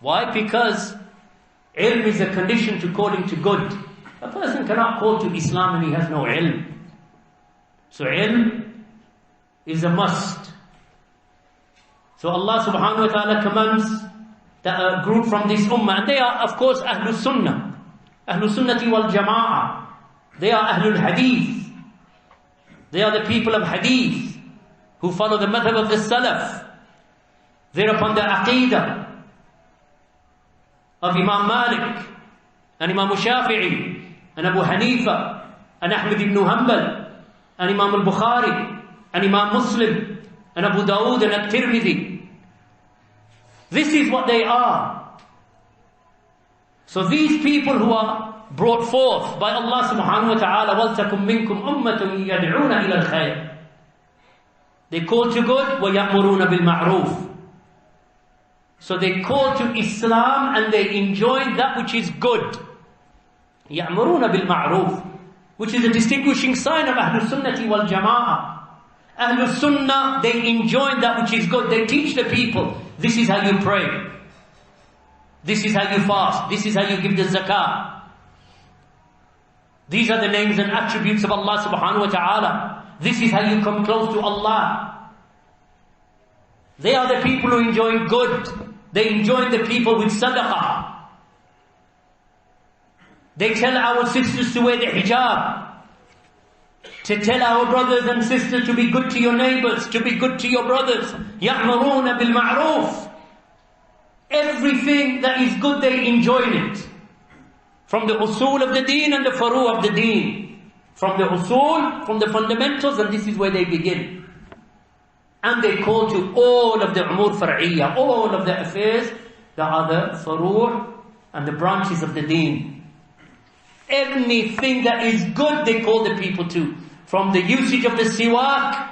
Why? Because ilm is a condition to calling to good. A person cannot call to Islam and he has no ilm. So ilm is a must. So Allah subhanahu wa ta'ala commands that a group from this ummah, and they are of course Ahlul Sunnah, Ahlul Sunnati wal Jama'ah. They are Ahlul Hadith. They are the people of Hadith who follow the madhab of the Salaf. They're upon the Aqidah of Imam Malik and Imam Shafi'i and Abu Hanifa and Ahmad ibn Hanbal and Imam al-Bukhari and Imam Muslim and Abu Dawood and At-Tirmidhi. This is what they are. So these people who are brought forth by Allah subhanahu wa ta'ala, وَلْتَكُمْ مِنْكُمْ أُمَّةٌ يَدْعُونَ إِلَى الْخَيْرِ, they call to good, وَيَأْمُرُونَ بِالْمَعْرُوفِ. So they call to Islam and they enjoin that which is good. يَأْمُرُونَ بِالْمَعْرُوفِ, which is a distinguishing sign of Ahlul Sunnati wal Jama'ah. Ahlul Sunnah, they enjoin that which is good. They teach the people, this is how you pray. This is how you fast. This is how you give the zakah. These are the names and attributes of Allah subhanahu wa ta'ala. This is how you come close to Allah. They are the people who enjoin good. They enjoin the people with sadaqah. They tell our sisters to wear the hijab. To tell our brothers and sisters to be good to your neighbors, to be good to your brothers. يَأْمُرُونَ بِالْمَعْرُوفِ. Everything that is good, they enjoin it. From the usul of the deen and the furu of the deen. From the usul, from the fundamentals, and this is where they begin. And they call to all of the umur far'iyya, all of the affairs that are the furu and the branches of the deen. Anything that is good, they call the people to. From the usage of the siwak,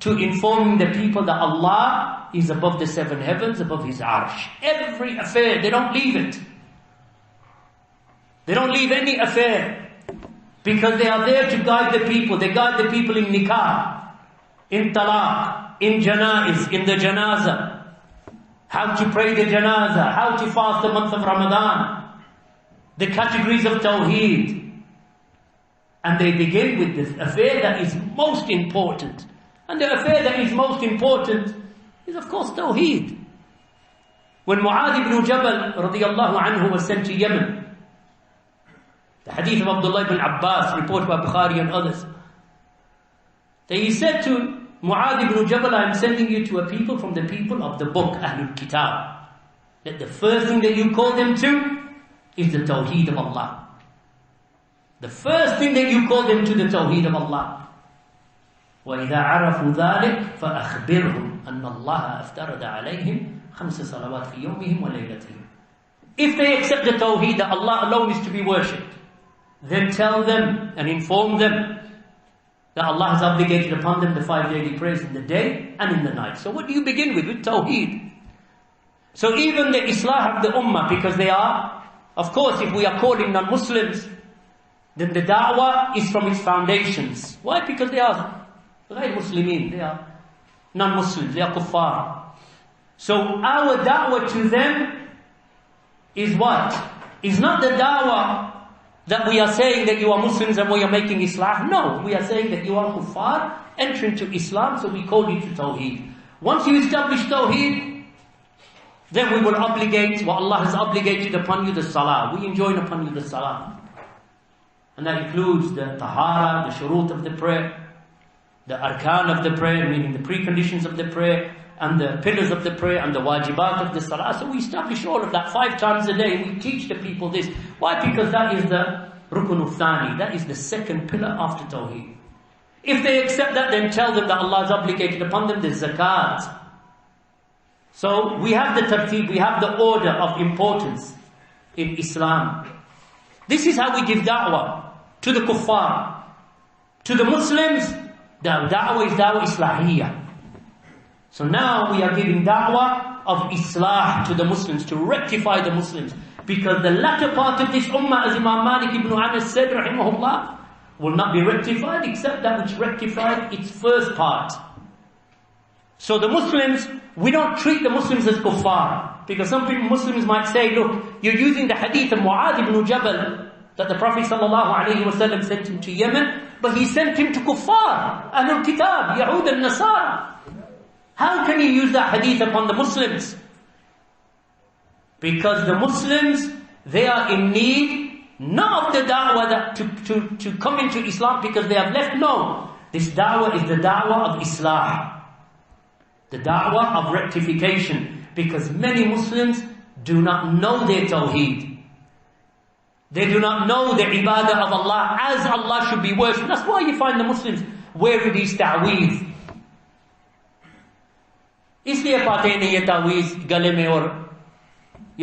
to informing the people that Allah is above the seven heavens, above His arsh. Every affair, they don't leave it. They don't leave any affair. Because they are there to guide the people. They guide the people in nikah, in talaq, in janaiz, in the janazah. How to pray the janazah, how to fast the month of Ramadan. The categories of tawheed. And they begin with this affair that is most important. And the affair that is most important is of course tawheed. When Mu'adh ibn Jabal radiyallahu anhu was sent to Yemen, the hadith of Abdullah ibn Abbas, reported by Bukhari and others, that he said to Mu'adh ibn Jabal, I am sending you to a people from the people of the book, Ahlul Kitab. That the first thing that you call them to is the tawheed of Allah. The first thing that you call them to, the tawheed of Allah. وَإِذَا عَرَفُوا ذَلِكَ فَأَخْبِرْهُمْ أَنَّ اللَّهَ أَفْتَرَدَ عَلَيْهِمْ خَمْسَ صَلَوَاتٍ فِي يَوْمِهِمْ وَلَيْلَتِهِمْ. If they accept the tawheed that Allah alone is to be worshipped, then tell them and inform them that Allah has obligated upon them the 5 daily prayers in the day and in the night. So what do you begin with? With tawheed. So even the islah of the ummah, because they are, of course, if we are calling non-Muslims, then the da'wah is from its foundations. Why? Because they are غير Muslimin, they are non-Muslims, they are kuffar. So our da'wah to them is what? Is not the da'wah that we are saying that you are Muslims and we are making Islam. No, we are saying that you are kuffar, entering to Islam, so we call you to tawheed. Once you establish tawheed, then we will obligate what Allah has obligated upon you, the salah. We enjoin upon you the salah. And that includes the tahara, the shurut of the prayer, the arkan of the prayer, meaning the preconditions of the prayer, and the pillars of the prayer, and the wajibat of the salah. So we establish all of that 5 times a day. We teach the people this. Why? Because that is the rukun thani. That is the second pillar after tawheed. If they accept that, then tell them that Allah has obligated upon them the zakat. So we have the tartib, we have the order of importance in Islam. This is how we give da'wah to the kuffar. To the Muslims, the da'wah is da'wah islahiyah. So now we are giving da'wah of islah to the Muslims, to rectify the Muslims. Because the latter part of this ummah, as Imam Malik ibn Anas said, rahimahullah, will not be rectified except that which rectified its first part. So the Muslims, we don't treat the Muslims as kuffar. Because some people, Muslims might say, look, you're using the hadith of Mu'adh ibn Jabal, that the Prophet ﷺ sent him to Yemen, but he sent him to Kuffar, Ahlul Kitab, Yahud and Nasara. How can you use that hadith upon the Muslims? Because the Muslims, they are in need, not of the da'wah to come into Islam because they have left. No. This da'wah is the da'wah of Islam. The da'wah of rectification. Because many Muslims do not know their tawheed. They do not know the ibadah of Allah as Allah should be worshipped. That's why you find the Muslims wearing these ta'weez. इसलिए पाते नहीं ये ta'weez गले में और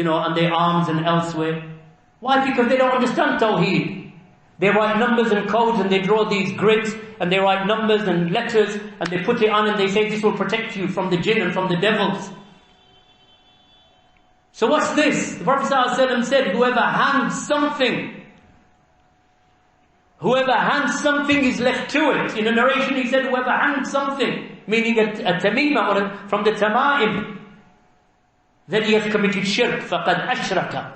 on their arms and elsewhere. Why? Because they don't understand tawheed. They write numbers and codes and they draw these grids and they write numbers and letters and they put it on and they say this will protect you from the jinn and from the devils. So what's this? The Prophet ﷺ said, whoever hands something is left to it. In a narration he said, whoever hands something, meaning a tamima or from the tama'im, then he has committed shirk, faqad ashraka.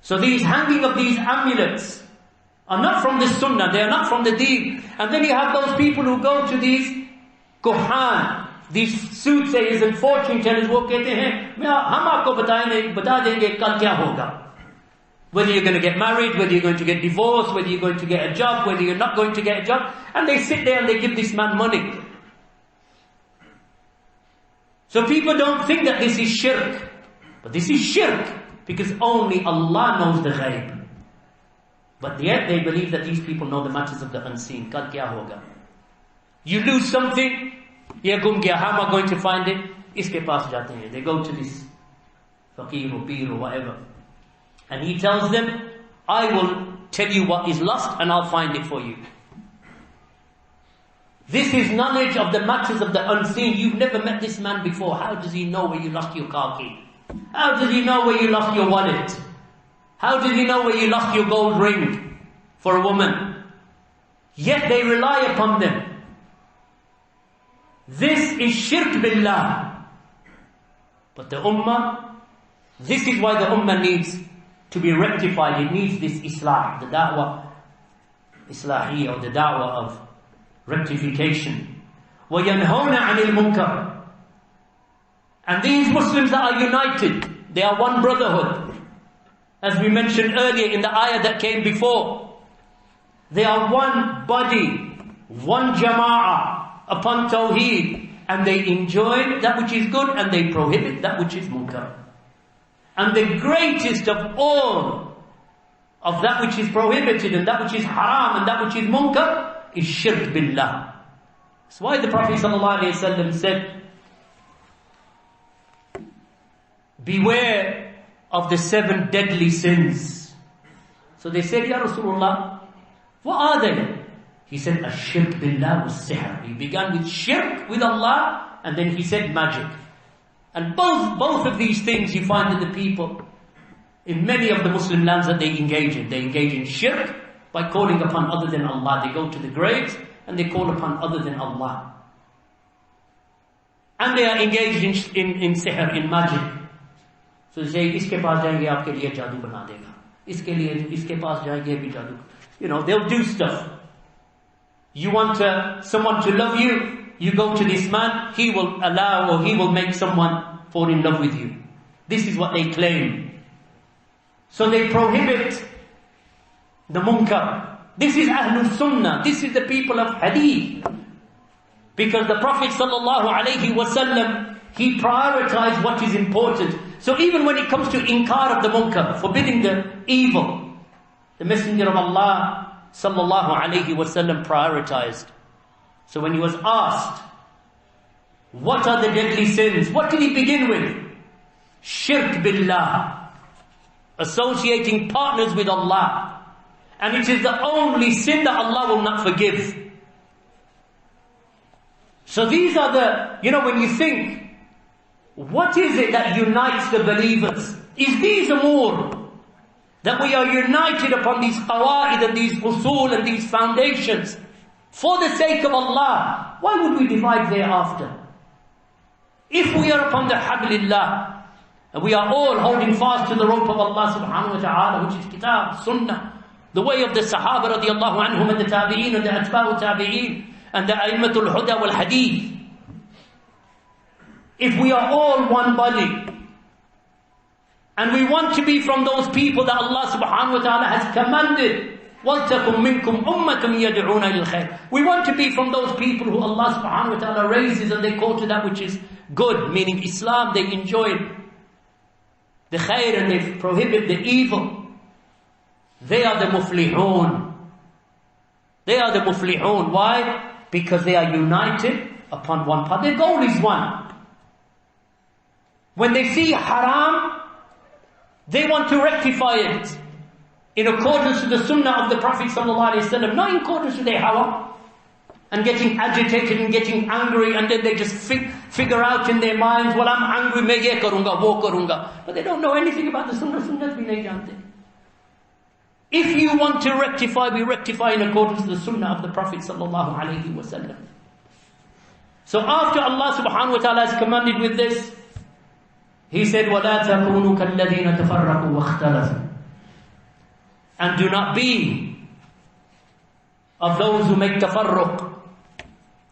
So these hanging of these amulets are not from the sunnah, they are not from the deen. And then you have those people who go to these kuhan, these soothsayers and fortune tellers, wo kehte hain, hum aapko bata denge kal kya hoga. Whether you're going to get married, whether you're going to get divorced, whether you're going to get a job, whether you're not going to get a job. And they sit there and they give this man money. So people don't think that this is shirk. But this is shirk. Because only Allah knows the ghaib. But yet they believe that these people know the matters of the unseen. Kal kya hoga? You lose something, ye gum gaya, how am I going to find it? Iske paas jate hain. They go to this faqir or peer or whatever. And he tells them, I will tell you what is lost and I'll find it for you. This is knowledge of the matters of the unseen. You've never met this man before. How does he know where you lost your car key? How does he know where you lost your wallet? How does he know where you lost your gold ring for a woman? Yet they rely upon them. This is shirk billah. But the ummah, this is why the ummah needs to be rectified. It needs this islah, the da'wah islahiyya, or the da'wah of rectification. وَيَنْهَوْنَ عَنِ الْمُنْكَرِ. And these Muslims that are united, they are one brotherhood. As we mentioned earlier in the ayah that came before, they are one body, one jama'ah upon tawheed, and they enjoy that which is good and they prohibit that which is munkar. And the greatest of all of that which is prohibited and that which is haram and that which is munkar is shirk billah. That's why the Prophet ﷺ said, beware of the 7 deadly sins. So they said, Ya Rasulullah, what are they? He said, Ash-shirk billah was sihr. He began with shirk with Allah and then he said magic. And both of these things you find in the people in many of the Muslim lands that they engage in. They engage in shirk by calling upon other than Allah. They go to the graves and they call upon other than Allah. And they are engaged in sihr, in magic. So they say, iske paas jayenge, aapke liye jadoo bana dega. Iske paas jayenge, bhi jadoo. They'll do stuff. You want someone to love you, you go to this man, he will allow or he will make someone fall in love with you. This is what they claim. So they prohibit the munkar. This is Ahlul Sunnah. This is the people of Hadith. Because the Prophet ﷺ, he prioritized what is important. So even when it comes to inkar of the munkar, forbidding the evil, the Messenger of Allah ﷺ prioritized. So when he was asked, what are the deadly sins? What did he begin with? Shirk billah. Associating partners with Allah. And it is the only sin that Allah will not forgive. So these are when you think, what is it that unites the believers? Is these amur? That we are united upon these qawaid and these usul and these foundations for the sake of Allah. Why would we divide thereafter? If we are upon the hablillah, and we are all holding fast to the rope of Allah subhanahu wa ta'ala, which is kitab, sunnah, the way of the Sahaba radiallahu anhum, and the tabi'een, and the atba'u tabi'een, and the a'immatul huda wal hadith. If we are all one body, and we want to be from those people that Allah subhanahu wa ta'ala has commanded, وَلْتَكُمْ مِنْكُمْ أُمَّةٌ يَدْعُونَ لِلْخَيْرِ. We want to be from those people who Allah subhanahu wa ta'ala raises and they call to that which is good, meaning Islam, they enjoy the khair and they prohibit the evil. They are the muflihun. They are the muflihun. Why? Because they are united upon one path. Their goal is one. When they see haram, they want to rectify it in accordance with the sunnah of the Prophet ﷺ, not in accordance with their hawa, and getting agitated and getting angry, and then they just figure out in their minds, well, I'm angry, main ye karunga, wo karunga. But they don't know anything about the sunnah. Sunnah bhi nahi jante. If you want to rectify, we rectify in accordance with the sunnah of the Prophet ﷺ. So after Allah subhanahu wa ta'ala has commanded with this, He said, وَلَا تَكُونُوا كَالَّذِينَ تَفَرَّقُوا وَاخْتَلَفُوا. And do not be of those who make tafarruq,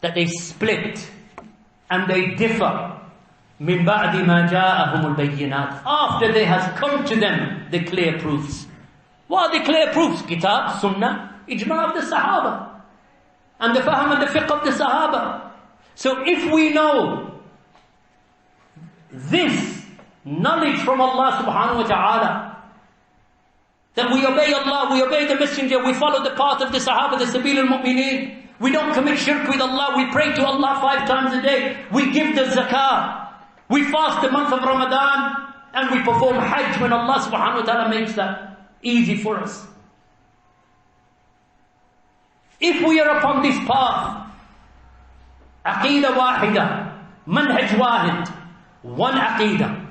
that they split and they differ. مِنْ بَعْدِ مَا جَاءَهُمُ الْبَيِّنَاتِ. After there has come to them the clear proofs. What are the clear proofs? Kitab, Sunnah, Ijma' of the Sahaba, and the Fahm and the Fiqh of the Sahaba. So if we know this knowledge from Allah subhanahu wa ta'ala, that we obey Allah, we obey the Messenger, we follow the path of the Sahaba, the Sabil al-Mu'mineen, we don't commit shirk with Allah, we pray to Allah 5 times a day, we give the zakah, we fast the month of Ramadan, and we perform Hajj when Allah subhanahu wa ta'ala makes that easy for us. If we are upon this path, aqeedah wahida, manhaj wahid, one aqeedah,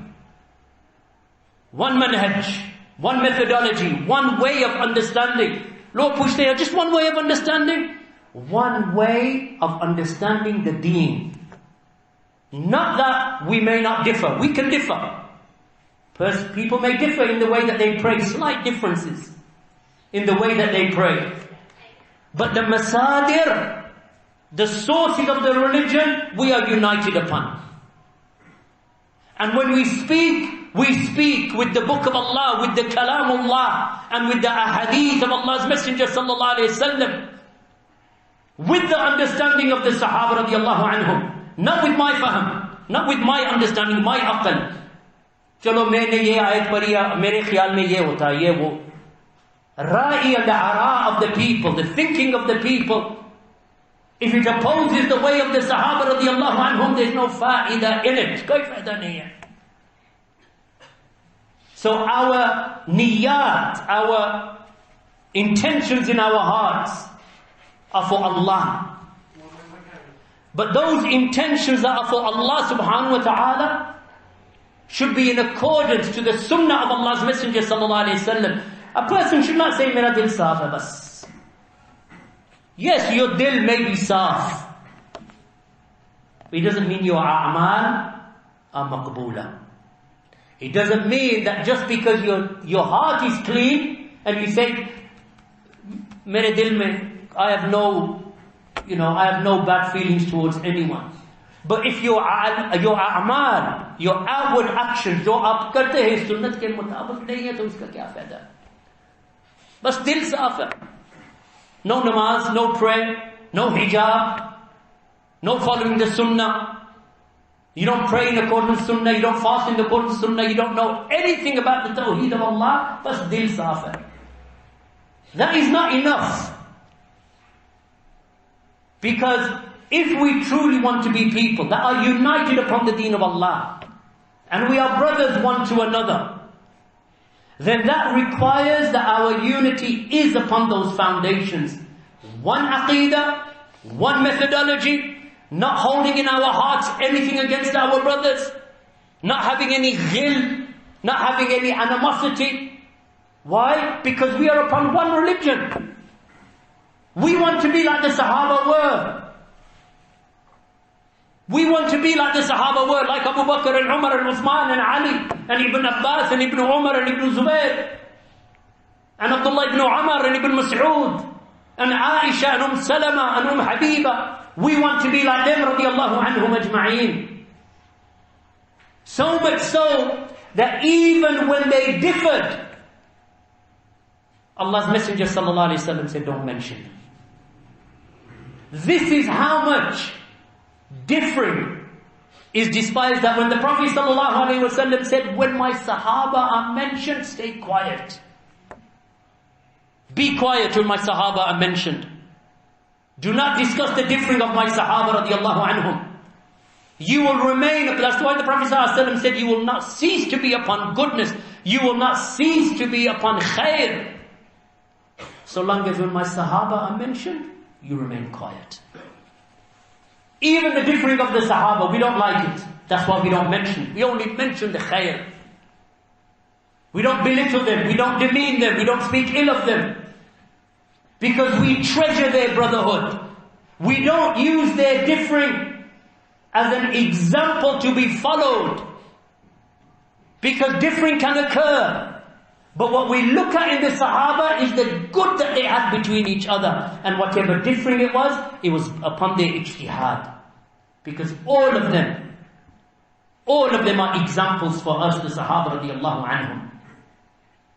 one manhaj, one methodology, one way of understanding. Lord, push there, just one way of understanding. One way of understanding the deen. Not that we may not differ. We can differ. People may differ in the way that they pray. Slight differences in the way that they pray. But the masadir, the sources of the religion, we are united upon. And when we speak with the book of Allah, with the kalamullah, and with the ahadith of Allah's Messenger sallallahu alayhi wasallam, with the understanding of the Sahaba radiallahu anhum, not with my fahm, not with my understanding, my aql. Chalo maine ye ayat pariya, mere khayal mein ye hota, ye wo. Ra'i and the ara of the people, the thinking of the people, if it opposes the way of the Sahaba radiallahu anhum, there's no fa'idah in it. Koi fa'idah nahi hai. So our niyat, our intentions in our hearts are for Allah. But those intentions that are for Allah subhanahu wa ta'ala should be in accordance to the sunnah of Allah's Messenger sallallahu alayhi wasallam. A person should not say, Mera dil saaf hai bas. Yes, your dil may be saaf. But it doesn't mean your a'mal are maqboola. It doesn't mean that just because your heart is clean and you say, Mere dil mein, I have no bad feelings towards anyone. But if your a'mal, your outward actions, जो आप करते हैं सुन्नत के मुताबिक नहीं है तो उसका क्या फायदा? बस दिल साफ है. No namaz, no prayer, no hijab, no following the sunnah. You don't pray in accordance with sunnah, you don't fast in accordance with sunnah, you don't know anything about the tawheed of Allah, bas dil saaf hai. That is not enough. Because if we truly want to be people that are united upon the deen of Allah, and we are brothers one to another, then that requires that our unity is upon those foundations. One aqeedah, one methodology, not holding in our hearts anything against our brothers, not having any ghil, not having any animosity. Why? Because we are upon one religion. We want to be like the Sahaba were. We want to be like the Sahaba were, like Abu Bakr and Umar and Uthman and Ali and Ibn Abbas and Ibn Umar and Ibn Zubayr and Abdullah ibn Umar and Ibn Mas'ud and Aisha and Salama and Habiba. We want to be like them, radiallahu anhum ajma'een. So much so that even when they differed, Allah's Messenger sallallahu alayhi wa sallam said, don't mention them. This is how much differing is despised, that when the Prophet sallallahu alayhi wa sallam said, when my Sahaba are mentioned, stay quiet. Be quiet when my Sahaba are mentioned. Do not discuss the differing of my Sahaba radiallahu anhum. You will remain, that's why the Prophet ﷺ said, you will not cease to be upon goodness. You will not cease to be upon khair. So long as when my Sahaba are mentioned, you remain quiet. Even the differing of the Sahaba, we don't like it. That's why we don't mention. We only mention the khair. We don't belittle them. We don't demean them. We don't speak ill of them. Because we treasure their brotherhood. We don't use their differing as an example to be followed. Because differing can occur. But what we look at in the Sahaba is the good that they had between each other. And whatever differing it was upon their ijtihad. Because all of them are examples for us, the Sahaba radiallahu anhum.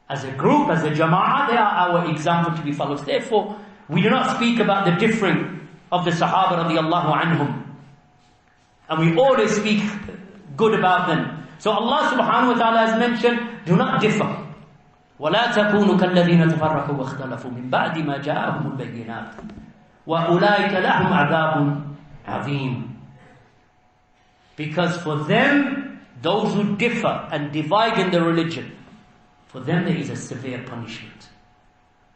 As a group, as a jama'ah, they are our example to be followed. Therefore, we do not speak about the differing of the Sahaba radiallahu anhum. And we always speak good about them. So Allah subhanahu wa ta'ala has mentioned, do not differ. وَلَا تَكُونُوا كَالَّذِينَ تَفَرَّقُوا وَاخْتَلَفُوا مِنْ بَعْدِ مَا جَاءَهُمُ الْبَيِّنَاتُ وَأُولَٰئِكَ لَهُمْ عَذَابٌ عَظِيمٌ. Because for them, those who differ and divide in the religion, for them there is a severe punishment.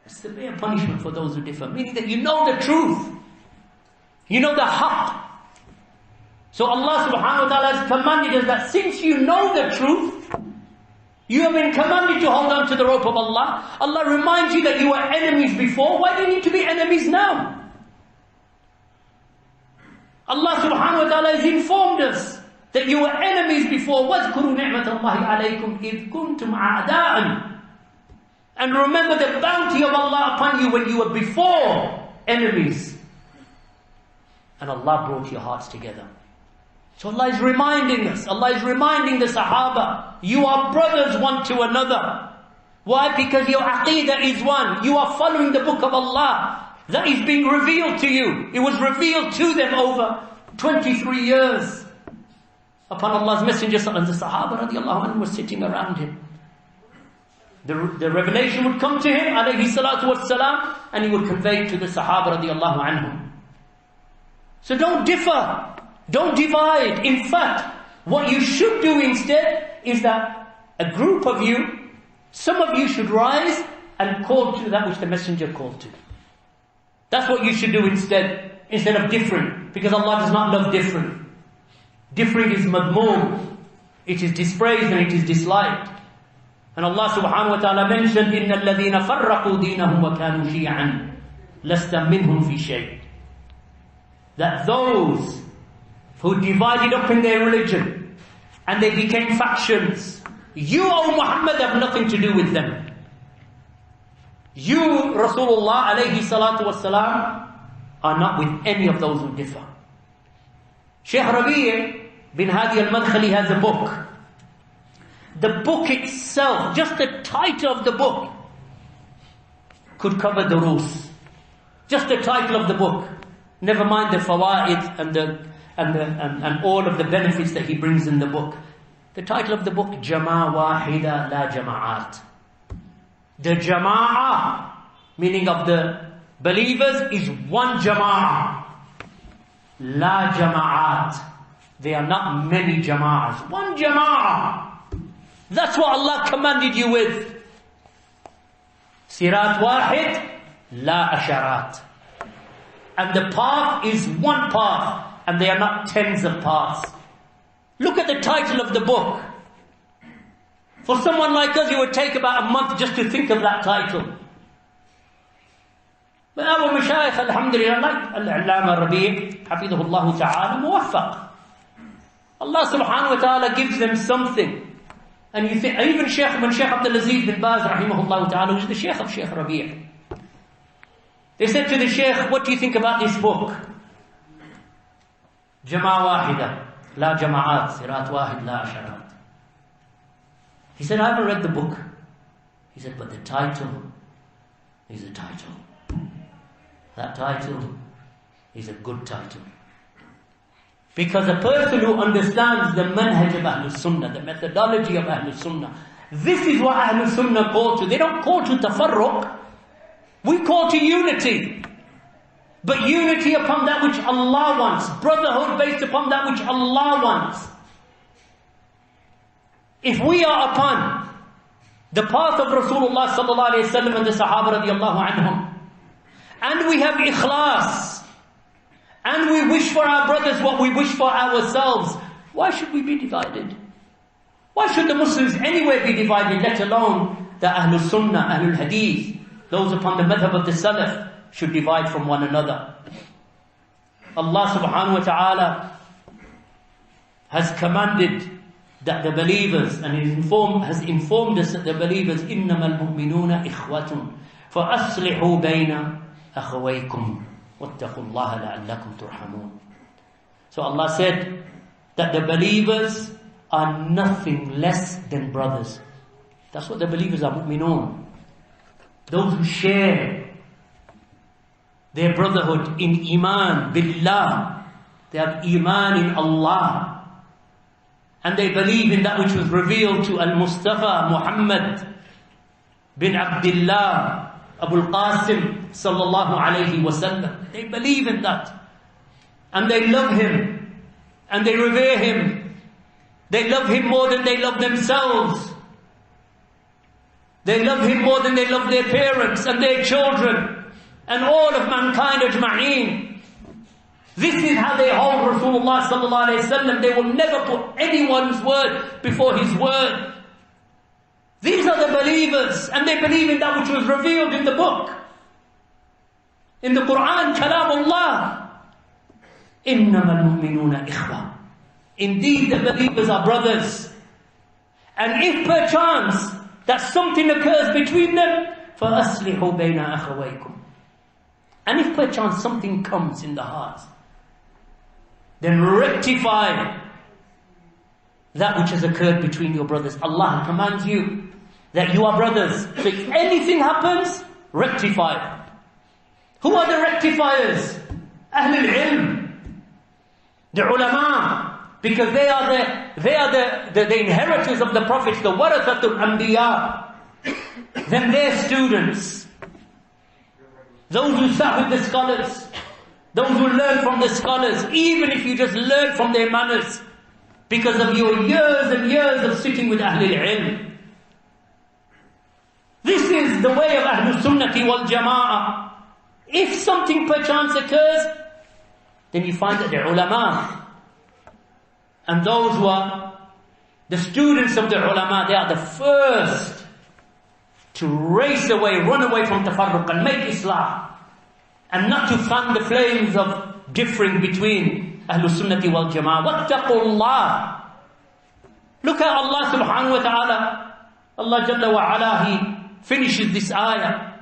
A severe punishment for those who differ. Meaning that you know the truth. You know the haqq. So Allah subhanahu wa ta'ala has commanded us that since you know the truth, you have been commanded to hold on to the rope of Allah. Allah reminds you that you were enemies before. Why do you need to be enemies now? Allah subhanahu wa ta'ala has informed us that you were enemies before. وَاذْكُرُوا نِعْمَةَ اللَّهِ عَلَيْكُمْ إِذْ كُنْتُمْ أَعْدَاءً. And remember the bounty of Allah upon you when you were before enemies. And Allah brought your hearts together. So Allah is reminding us, Allah is reminding the Sahaba, you are brothers one to another. Why? Because your aqeedah is one. You are following the book of Allah. That is being revealed to you. It was revealed to them over 23 years. Upon Allah's Messenger, and the Sahaba radiallahu anhu were sitting around him. The revelation would come to him, alayhi salatu wassalam, and he would convey it to the Sahaba radiallahu anhum. So don't differ. Don't divide. In fact, what you should do instead is that a group of you, some of you should rise and call to that which the Messenger called to. That's what you should do instead of differing. Because Allah does not love differing. Differing is madmoon. It is dispraised and it is disliked. And Allah subhanahu wa ta'ala mentioned, إِنَّ الَّذِينَ فَرَّقُوا دِينَهُمْ وَكَانُوا شِيَعًا لَسْتَ مِنْهُمْ فِي شَيْءٍ. That those who divided up in their religion and they became factions, you, O Muhammad, have nothing to do with them. You, Rasulullah alayhi salatu wassalam, are not with any of those who differ. Shaykh Rabi' bin Hadi al-Madkhali has a book. The book itself, just the title of the book, could cover the rules. Just the title of the book. Never mind the fawaid and all of the benefits that he brings in the book. The title of the book, Jama'a Wahida La Jama'at. The Jama'ah, meaning of the believers, is one Jama'ah. La Jama'at. They are not many Jama'ahs. One Jama'ah. That's what Allah commanded you with. Sirat Wahid, La Asharat. And the path is one path. And they are not tens of paths. Look at the title of the book. For someone like us, it would take about a month just to think of that title. But our Mashaykh, alhamdulillah, like Al-Allama Rabi', hafidhahullah ta'ala, muwaffaq. Allah subhanahu wa ta'ala gives them something. And you think, even when Shaykh Abdul Aziz bin Baz rahimahullah ta'ala, who's the Shaykh of Shaykh Rabi', they said to the Shaykh, what do you think about this book? Jama'a wahida, la jama'at, sirat wahid, la asharat. He said, I haven't read the book. He said, but the title is a title. That title is a good title. Because a person who understands the manhaj of Ahlul Sunnah, the methodology of Ahlul Sunnah, this is what Ahlul Sunnah call to. They don't call to tafarruq. We call to unity. But unity upon that which Allah wants. Brotherhood based upon that which Allah wants. If we are upon the path of Rasulullah sallallahu alayhi wa sallam and the Sahaba radiallahu anhum, and we have ikhlas, and we wish for our brothers what we wish for ourselves, why should we be divided? Why should the Muslims anywhere be divided, let alone the Ahlul Sunnah, Ahlul Hadith, those upon the madhab of the Salaf, should divide from one another? Allah subhanahu wa ta'ala has commanded that the believers, and has informed us that the believers, إِنَّمَا الْمُؤْمِنُونَ إِخْوَةٌ فَأَصْلِحُوا بَيْنَ أَخَوَيْكُمْ وَاتَّقُوا اللَّهَ لَعَلَّكُمْ تُرْحَمُونَ. So Allah said that the believers are nothing less than brothers. That's what the believers are, mu'minun. Those who share their brotherhood in iman billah. They have iman in Allah. And they believe in that which was revealed to Al-Mustafa Muhammad bin Abdullah Abul Qasim sallallahu alayhi wasallam. They believe in that. And they love him. And they revere him. They love him more than they love themselves. They love him more than they love their parents and their children and all of mankind ajma'een. This is how they hold Rasulullah sallallahu alayhi wasallam. They will never put anyone's word before his word. These are the believers, and they believe in that which was revealed in the book. In the Quran, Kalamullah. إِنَّمَا الْمُؤْمِنُونَ إِخْوَةٌ. Indeed, the believers are brothers. And if perchance that something occurs between them, فَأَصْلِحُوا بَيْنَ أَخَوَيْكُمْ. And if perchance something comes in the heart, then rectify that which has occurred between your brothers. Allah commands you that you are brothers. So if anything happens, rectify. Who are the rectifiers? Ahlul Ilm, the ulama, because they are the inheritors of the prophets, the warathatul anbiya. Then their students, those who sat with the scholars, those who learn from the scholars, even if you just learn from their manners, because of your years and years of sitting with Ahlul Ilm. This is the way of Ahlul Sunnati wal Jama'ah. If something perchance occurs, then you find that the ulama and those who are the students of the ulama, they are the first to race away, run away from tafarruq and make islah, and not to fan the flames of differing between Ahlul Sunnati wal Jama'ah. Wattaqullah. Look at Allah subhanahu wa ta'ala. Allah Jalla wa ala, He finishes this ayah.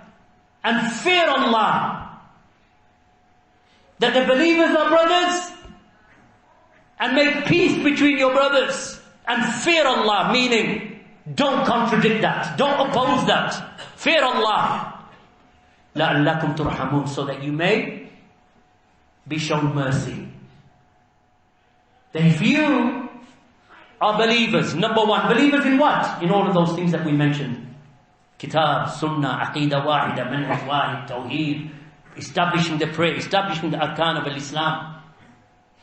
And fear Allah. That the believers are brothers. And make peace between your brothers. And fear Allah, meaning don't contradict that. Don't oppose that. Fear Allah. لَعَلَّكُمْ تُرْحَمُونَ. So that you may be shown mercy. Then if you are believers, number one, believers in what? In all of those things that we mentioned. Kitab, Sunnah, Aqidah Wahida, Manhaj Wahid, Tawheed, establishing the prayer, establishing the arkan of Islam,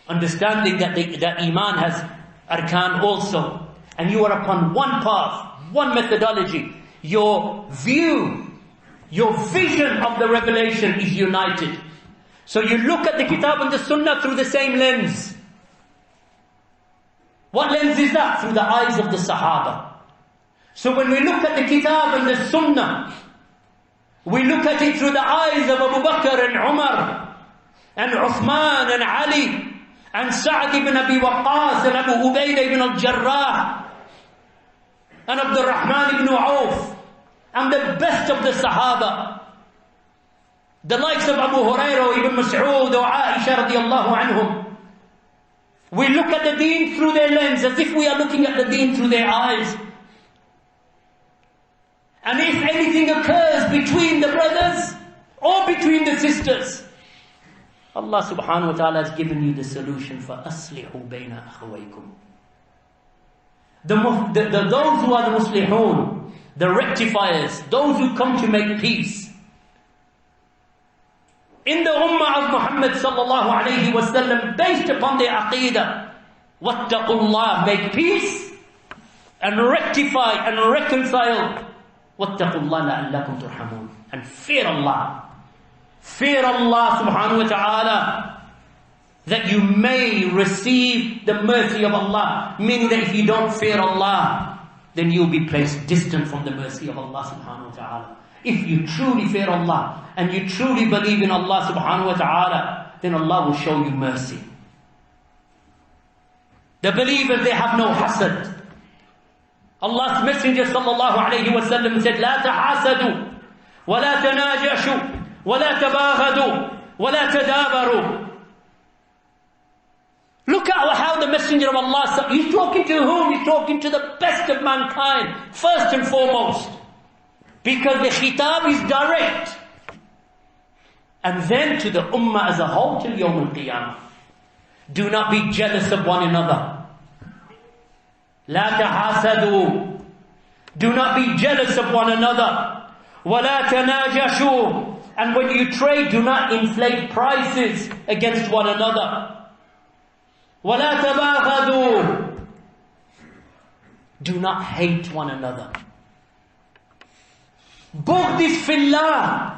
understanding that that Iman has arkan also, and you are upon one path, one methodology. Your view, your vision of the revelation is united. So you look at the Kitab and the Sunnah through the same lens. What lens is that? Through the eyes of the Sahaba. So when we look at the Kitab and the Sunnah, we look at it through the eyes of Abu Bakr and Umar and Uthman and Ali and Sa'd ibn Abi Waqqas and Abu Ubaidah ibn al-Jarrah and Abdul Rahman ibn Auf and the best of the Sahaba, the likes of Abu Hurairah, Ibn Mas'ud or Aisha radiallahu anhum. We look at the deen through their lens as if we are looking at the deen through their eyes. And if anything occurs between the brothers or between the sisters, Allah subhanahu wa ta'ala has given you the solution for أَصْلِحُوا بَيْنَ أَخَوَيْكُمْ. Those who are the muslihun, the rectifiers, those who come to make peace. In the ummah of Muhammad sallallahu alayhi wa sallam, based upon their aqidah, wattaqullah, make peace and rectify and reconcile. Wattaqullah la'allakum turhamun. And fear Allah. Fear Allah subhanahu wa ta'ala, that you may receive the mercy of Allah. Meaning that if you don't fear Allah, then you'll be placed distant from the mercy of Allah subhanahu wa ta'ala. If you truly fear Allah and you truly believe in Allah subhanahu wa ta'ala, then Allah will show you mercy. The believers, they have no hasad. Allah's Messenger sallallahu alayhi wa sallam said, لا تحاسدوا ولا تناجشوا ولا تباغضوا ولا تدابروا. Look at how the Messenger of Allah, he's talking to whom? He's talking to the best of mankind, first and foremost. Because the khitab is direct. And then to the ummah as a whole till Yawm al-Qiyamah. Do not be jealous of one another. La tahasadu. Do not be jealous of one another. Wa la tanajashu. And when you trade, do not inflate prices against one another. Wa la tabaghadu. Do not hate one another. Bughd is fillah.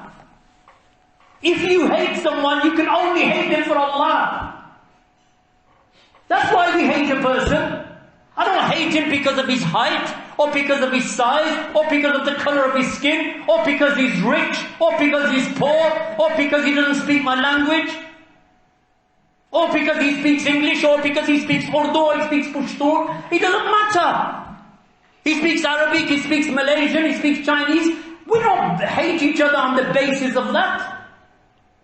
If you hate someone, you can only hate them for Allah. That's why we hate a person. I don't hate him because of his height, or because of his size, or because of the color of his skin, or because he's rich, or because he's poor, or because he doesn't speak my language, or because he speaks English, or because he speaks Urdu, or he speaks Pushtun. It doesn't matter. He speaks Arabic, he speaks Malaysian, he speaks Chinese. We don't hate each other on the basis of that.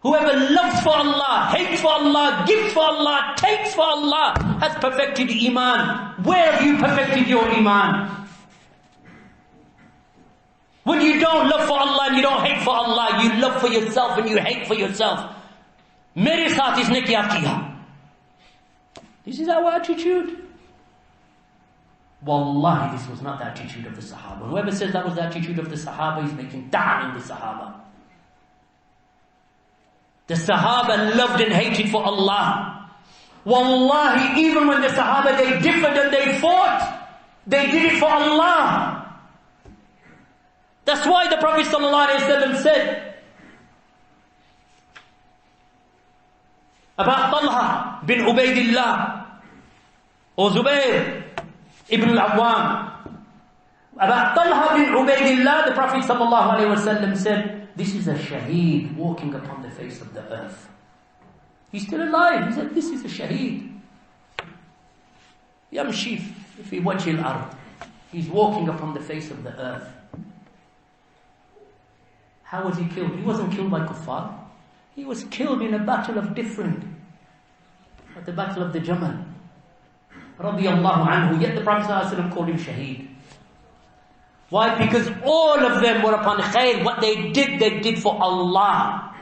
Whoever loves for Allah, hates for Allah, gives for Allah, takes for Allah, has perfected Iman. Where have you perfected your Iman? When you don't love for Allah and you don't hate for Allah, you love for yourself and you hate for yourself. Mere saath isne kya kiya? This is our attitude. Wallahi, this was not the attitude of the Sahaba. Whoever says that was the attitude of the Sahaba is making ta'an in the Sahaba. The Sahaba loved and hated for Allah. Wallahi, even when the Sahaba, they differed and they fought, they did it for Allah. That's why the Prophet ﷺ said about Talha bin Ubaidillah or Zubayr ibn al-Awwam. About Talha bin Ubaidillah, the Prophet ﷺ said, this is a shaheed walking upon the face of the earth. He's still alive. He said, this is a shaheed. Yamshi fi wajhi al-ard. He's walking upon the face of the earth. How was he killed? He wasn't killed by kuffar. He was killed in a battle of different. At the battle of the Jamal. Radiyallahu anhu. Yet the Prophet ﷺ called him shaheed. Why? Because all of them were upon khair. What they did for Allah.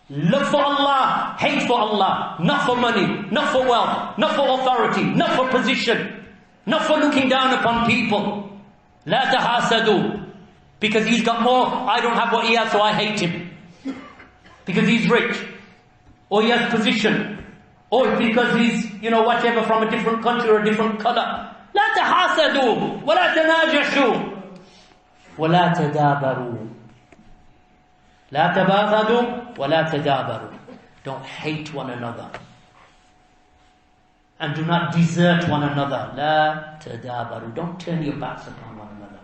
Love for Allah, hate for Allah. Not for money, not for wealth, not for authority, not for position, not for looking down upon people. La tahasadu. Because he's got more, I don't have what he has, so I hate him. Because he's rich. Or he has position. Or because he's, whatever, from a different country or a different color. لا تحاسدوا ولا تناجشوا ولا تدابروا لا تباغضوا ولا تدابروا. Don't hate one another and do not desert one another. Law تدابروا. Don't turn your backs upon one another.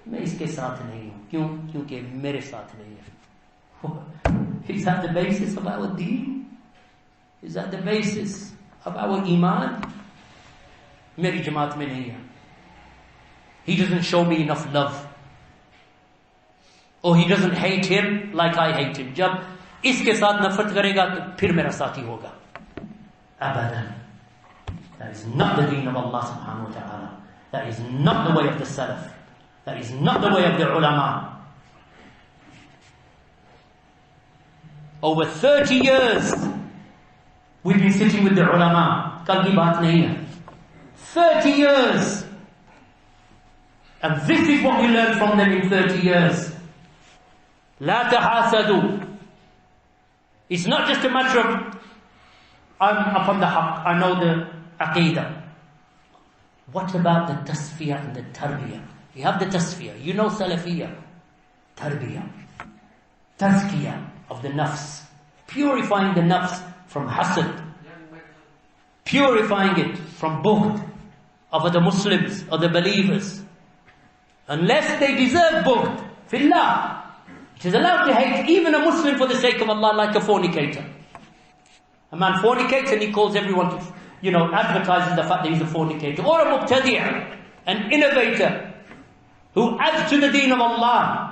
मैं इसके साथ नहीं हूँ. क्यों? क्योंकि मेरे साथ नहीं है. Is that the basis of our deen? Is that the basis of our iman? Meri jamaat mein nahi hai. He doesn't show me enough love. Or he doesn't hate him like I hate him. Jab iske saath nafrat karega, to phir mera saathi hoga. Abadan. That is not the deen of Allah subhanahu wa ta'ala. That is not the way of the Salaf. That is not the way of the ulama. Over 30 years, we've been sitting with the ulama. Kal ki baat nahi hai. 30 years. And this is what we learned from them in 30 years. La tahasadu. It's not just a matter of, I'm upon the haqq, I know the aqidah. What about the tasfiyah and the tarbiyah? You have the tasfiyah, you know Salafiyyah. Tarbiyah. Tazkiyah of the nafs. Purifying the nafs from hasad. Purifying it from bughd of other Muslims, other believers. Unless they deserve bughd, fillah. It is allowed to hate even a Muslim for the sake of Allah, like a fornicator. A man fornicates and he calls everyone to, advertises the fact that he's a fornicator. Or a mubtadi', an innovator, who adds to the deen of Allah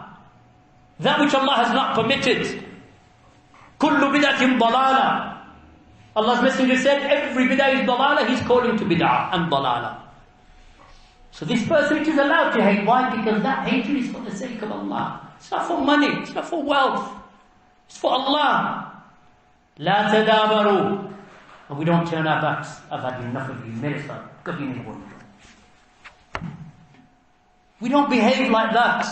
that which Allah has not permitted. Kullu bid'atin dalala. Allah's Messenger said, every bid'ah is dalala. He's calling to bid'ah and dalala. So this person, it is allowed to hate. Why? Because that hatred is for the sake of Allah. It's not for money. It's not for wealth. It's for Allah. La tadabaru. And we don't turn our backs. I've had enough of you. We don't behave like that.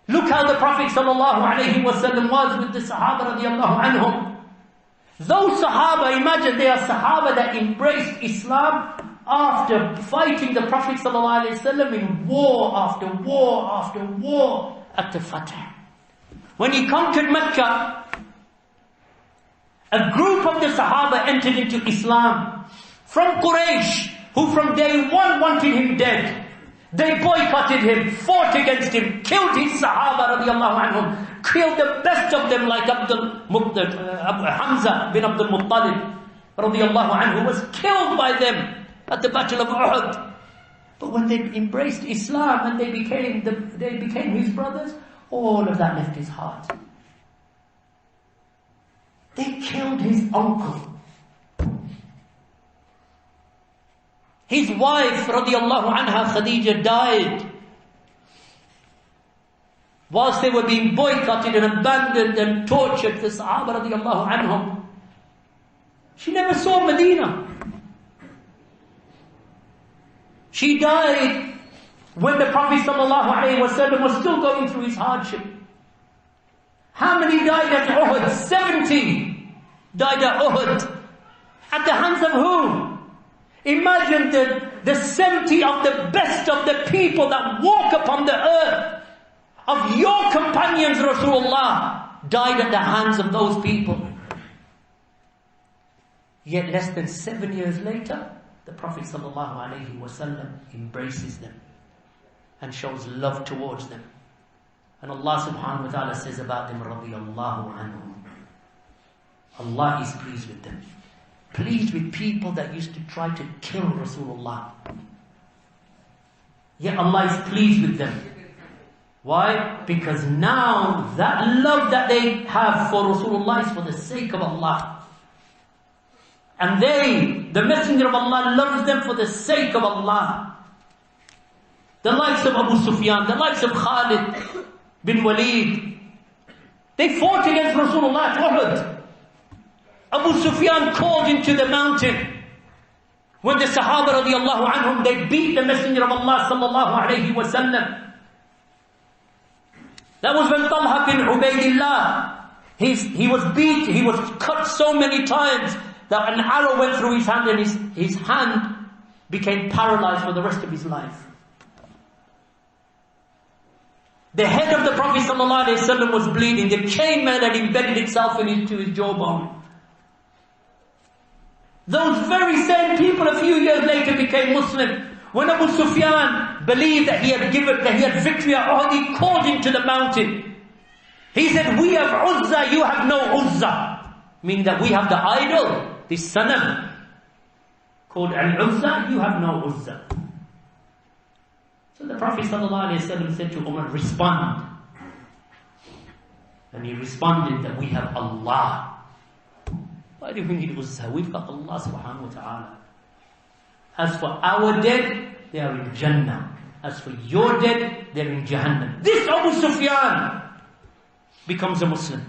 Look how the Prophet ﷺ was with the Sahaba radiallahu anhum. Those Sahaba, imagine they are Sahaba that embraced Islam after fighting the Prophet ﷺ in war after war after war at the Fatah. When he conquered Mecca, a group of the Sahaba entered into Islam from Quraysh, who from day one wanted him dead. They boycotted him, fought against him, killed his Sahaba radiallahu anhum, killed the best of them like Hamza bin Abdul Muttalib radiallahu anhu was killed by them at the Battle of Uhud. But when they embraced Islam and they became his brothers, all of that left his heart. They killed his uncle. His wife, radiallahu anha, Khadeejah, died whilst they were being boycotted and abandoned and tortured. The Sahaba, radiallahu anhum, she never saw Medina. She died when the Prophet sallallahu alaihi wasallam was still going through his hardship. How many died at Uhud? 70 died at Uhud. At the hands of who? Imagine the 70 of the best of the people that walk upon the earth, of your companions, Rasulullah, died at the hands of those people. Yet less than 7 years later, the Prophet ﷺ embraces them and shows love towards them. And Allah subhanahu wa ta'ala says about them, radiyallahu anhum. Allah is pleased with them. Pleased with people that used to try to kill Rasulullah. Yet Allah is pleased with them. Why? Because now that love that they have for Rasulullah is for the sake of Allah. And the Messenger of Allah loves them for the sake of Allah. The likes of Abu Sufyan, the likes of Khalid bin Walid, they fought against Rasulullah at Uhud. Abu Sufyan called into the mountain. When the Sahaba radiallahu anhum, they beat the Messenger of Allah sallallahu alayhi wa sallam. That was when Talha bin Ubaydillah, he was beat, he was cut so many times that an arrow went through his hand and his hand became paralyzed for the rest of his life. The head of the Prophet ﷺ was bleeding. The chainmail had embedded itself into his jawbone. Those very same people a few years later became Muslim. When Abu Sufyan believed that he had victory at Uhud, he called him to the mountain. He said, "We have Uzza, you have no Uzza." Meaning that we have the idol, this sanam, called Al-Uzza, you have no Uzza. So the Prophet ﷺ said to Umar, respond. And he responded that we have Allah. Why do we need Uzza? We've got Allah subhanahu wa ta'ala. As for our dead, they are in Jannah. As for your dead, they're in Jahannam. This Abu Sufyan becomes a Muslim.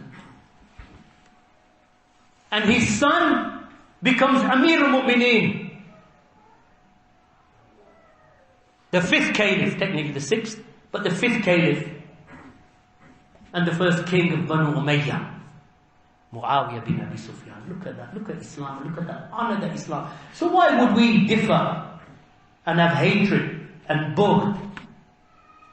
And his son becomes Amir al-Mu'mineen. The 5th caliph, technically the 6th, but the 5th caliph. And the first king of Banu Umayyah. Muawiyah bin Abi Sufyan. Look at that. Look at Islam. Look at that honor that Islam. So why would we differ and have hatred and bughd?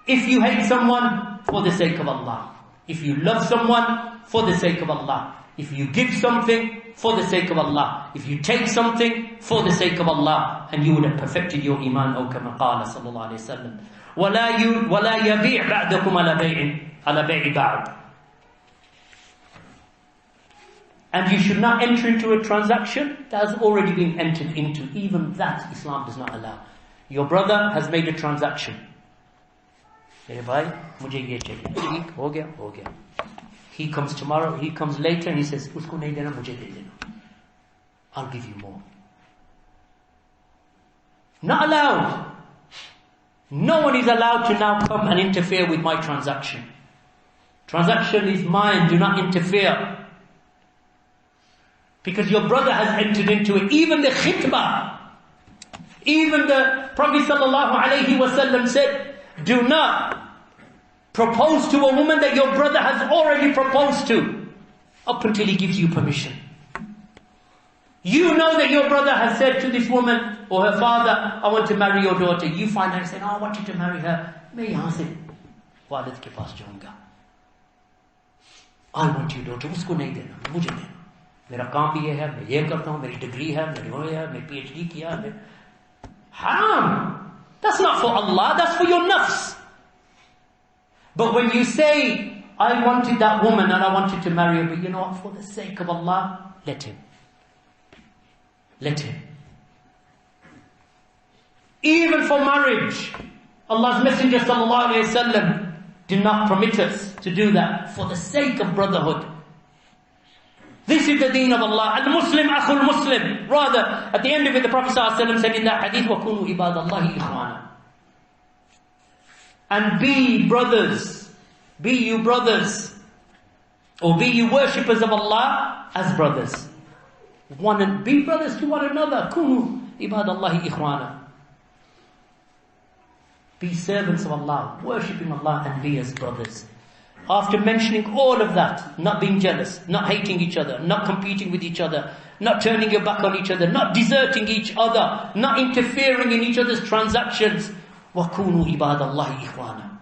If you hate someone, for the sake of Allah. If you love someone, for the sake of Allah. If you give something, for the sake of Allah. If you take something, for the sake of Allah. And you would have perfected your iman, O kama qala sallallahu alayhi wa sallam. وَلَا يَبِيعْ بَعْدَكُمْ عَلَى بَيْعِ بَعْدٍ. And you should not enter into a transaction that has already been entered into. Even that Islam does not allow. Your brother has made a transaction. Hey bhai, mujhe ye chahiye. Theek, ho gaya. He comes tomorrow, he comes later and he says, usko nahi dena, mujhe de dena. I'll give you more. Not allowed. No one is allowed to now come and interfere with my transaction. Transaction is mine, do not interfere. Because your brother has entered into it. Even the khitbah, even the Prophet ﷺ said, do not propose to a woman that your brother has already proposed to, up until he gives you permission. You know that your brother has said to this woman or her father, I want to marry your daughter. You find her and say, I want you to marry her. Main yahan se walid ke paas jaunga. I want your daughter. Usko nahi dena, mujhe dena. मेरा काम भी ये है, मैं ये करता हूँ, मेरी डिग्री है, मेरी वो है, मैं PhD किया है. Haram. That's not for Allah, that's for your nafs. But when you say, I wanted that woman and I wanted to marry her, but you know what, for the sake of Allah, let him. Let him. Even for marriage, Allah's Messenger ﷺ did not permit us to do that for the sake of brotherhood. This is the deen of Allah. Al-Muslim akhul Muslim. Rather, at the end of it, the Prophet ﷺ said in that hadith, وَكُونُوا عِبَادَ اللَّهِ إِخْوَانًا. And be brothers. Be you brothers. Or be you worshippers of Allah as brothers. Be brothers to one another. كُونُوا عِبَادَ اللَّهِ إِخْوَانًا. Be servants of Allah, worshipping Allah and be as brothers. After mentioning all of that, not being jealous, not hating each other, not competing with each other, not turning your back on each other, not deserting each other, not interfering in each other's transactions. وَكُونُوا عِبَادَ اللَّهِ إِخْوَانًا.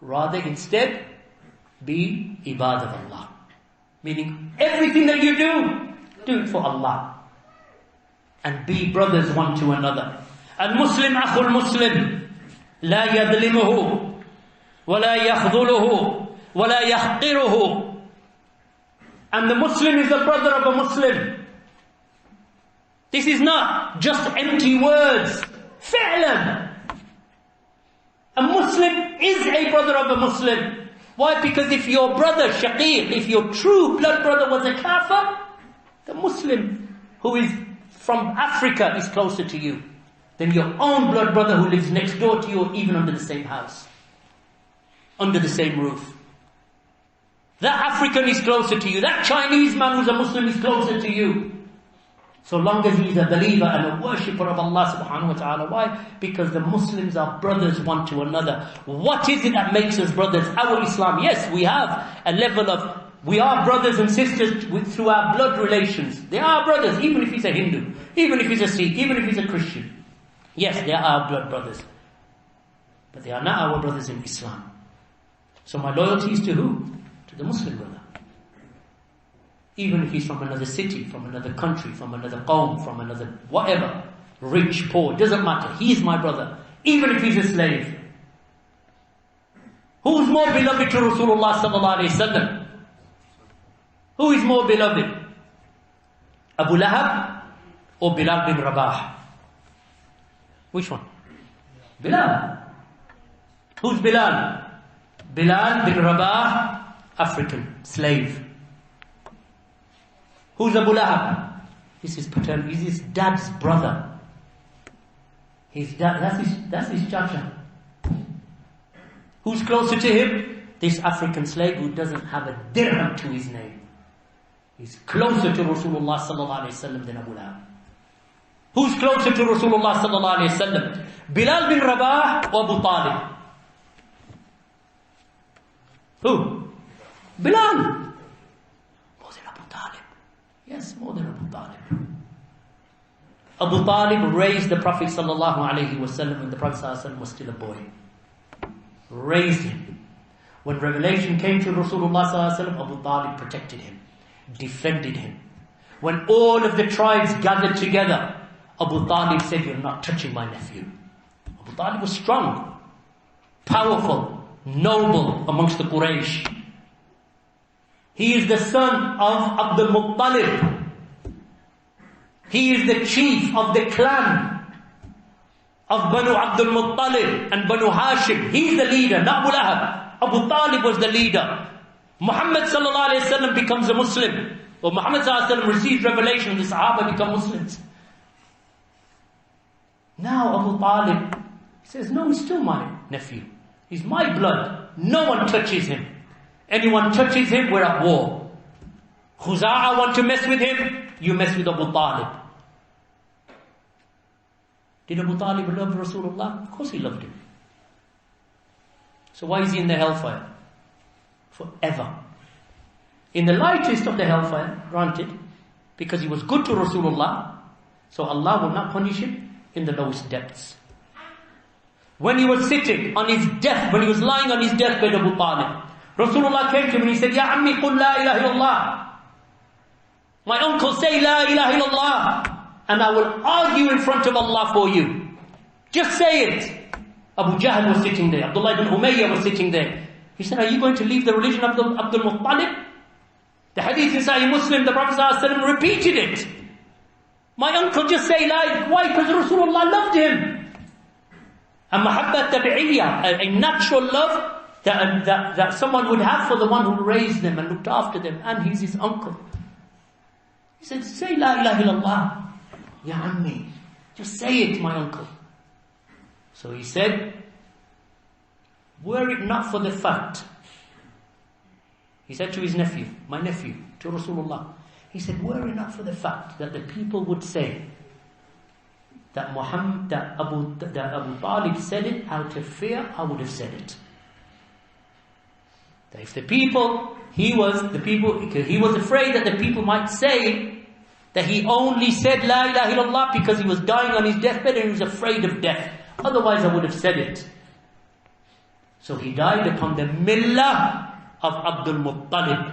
Rather, instead, be ibad of Allah. Meaning, everything that you do it for Allah. And be brothers one to another. Al-Muslim akhul Muslim. لا يظلمه ولا يخذله ولا يحقره. And the Muslim is the brother of a Muslim. This is not just empty words. فعلا. A Muslim is a brother of a Muslim. Why? Because if your brother, Shaykh, if your true blood brother was a kafir, the Muslim who is from Africa is closer to you than your own blood brother who lives next door to you or even under the same house, under the same roof. That African is closer to you. That Chinese man who's a Muslim is closer to you. So long as he's a believer and a worshipper of Allah subhanahu wa ta'ala. Why? Because the Muslims are brothers one to another. What is it that makes us brothers? Our Islam. Yes, we have a level of, we are brothers and sisters through our blood relations. They are brothers, even if he's a Hindu, even if he's a Sikh, even if he's a Christian. Yes, they are our blood brothers. But they are not our brothers in Islam. So my loyalty is to who? To the Muslim brother. Even if he's from another city, from another country, from another qawm, from another whatever, rich, poor, doesn't matter. He's my brother. Even if he's a slave. Who's more beloved to Rasulullah sallallahu alayhi wa sallam? Who is more beloved? Abu Lahab or Bilal bin Rabah? Which one? Bilal. Who's Bilal? Bilal bin Rabah, African, slave. Who's Abu Lahab? This is paternal, he's his dad's brother. His dad, that's his chacha. Who's closer to him? This African slave who doesn't have a dirham to his name. He's closer to Rasulullah sallallahu alayhi wasallam than Abu Lahab. Who's closer to Rasulullah sallallahu alayhi wasallam? Bilal bin Rabah or Abu Talib? Who? Bilal. More than Abu Talib. Yes, more than Abu Talib. Abu Talib raised the Prophet sallallahu alayhi wasallam when the Prophet sallallahu alayhi wasallam was still a boy. Raised him. When revelation came to Rasulullah sallallahu alayhi wasallam, Abu Talib protected him, defended him. When all of the tribes gathered together, Abu Talib said, "You're not touching my nephew." Abu Talib was strong, powerful, noble amongst the Quraysh. He is the son of Abdul Muttalib. He is the chief of the clan of Banu Abdul Muttalib and Banu Hashim. He's the leader, not Abu Lahab. Abu Talib was the leader. Muhammad sallallahu alayhi wa sallam becomes a Muslim. Or Muhammad sallallahu alayhi wa sallam receives revelation, the Sahaba become Muslims. Now Abu Talib says, "No, he's still my nephew. He's my blood. No one touches him. Anyone touches him, we're at war. Khuza'a want to mess with him, you mess with Abu Talib." Did Abu Talib love Rasulullah? Of course he loved him. So why is he in the hellfire? Forever. In the lightest of the hellfire, granted, because he was good to Rasulullah, so Allah will not punish him in the lowest depths. When he was sitting on his death, when he was lying on his deathbed, Abu Talib, Rasulullah came to him and he said, "Ya Ammi, qul la ilaha illallah." My uncle, say la ilaha illallah, and I will argue in front of Allah for you. Just say it. Abu Jahl was sitting there. Abdullah ibn Umayyah was sitting there. He said, "Are you going to leave the religion of Abdul Muttalib?" The hadith in Sahih Muslim, the Prophet ﷺ repeated it. My uncle, just say la. Why? Because Rasulullah loved him. A mahabbat tabi'iyya, a natural love that someone would have for the one who raised them and looked after them, and he's his uncle. He said, "Say la ilaha illallah, ya ammi. Just say it, my uncle." So he said, "Were it not for the fact," he said to his nephew, my nephew, to Rasulullah, he said, "Were it not for the fact that the people would say that Abu Talib said it out of fear, I would have said it." That if he was afraid that the people might say that he only said La ilaha illallah because he was dying on his deathbed and he was afraid of death. Otherwise I would have said it. So he died upon the millah of Abdul Muttalib.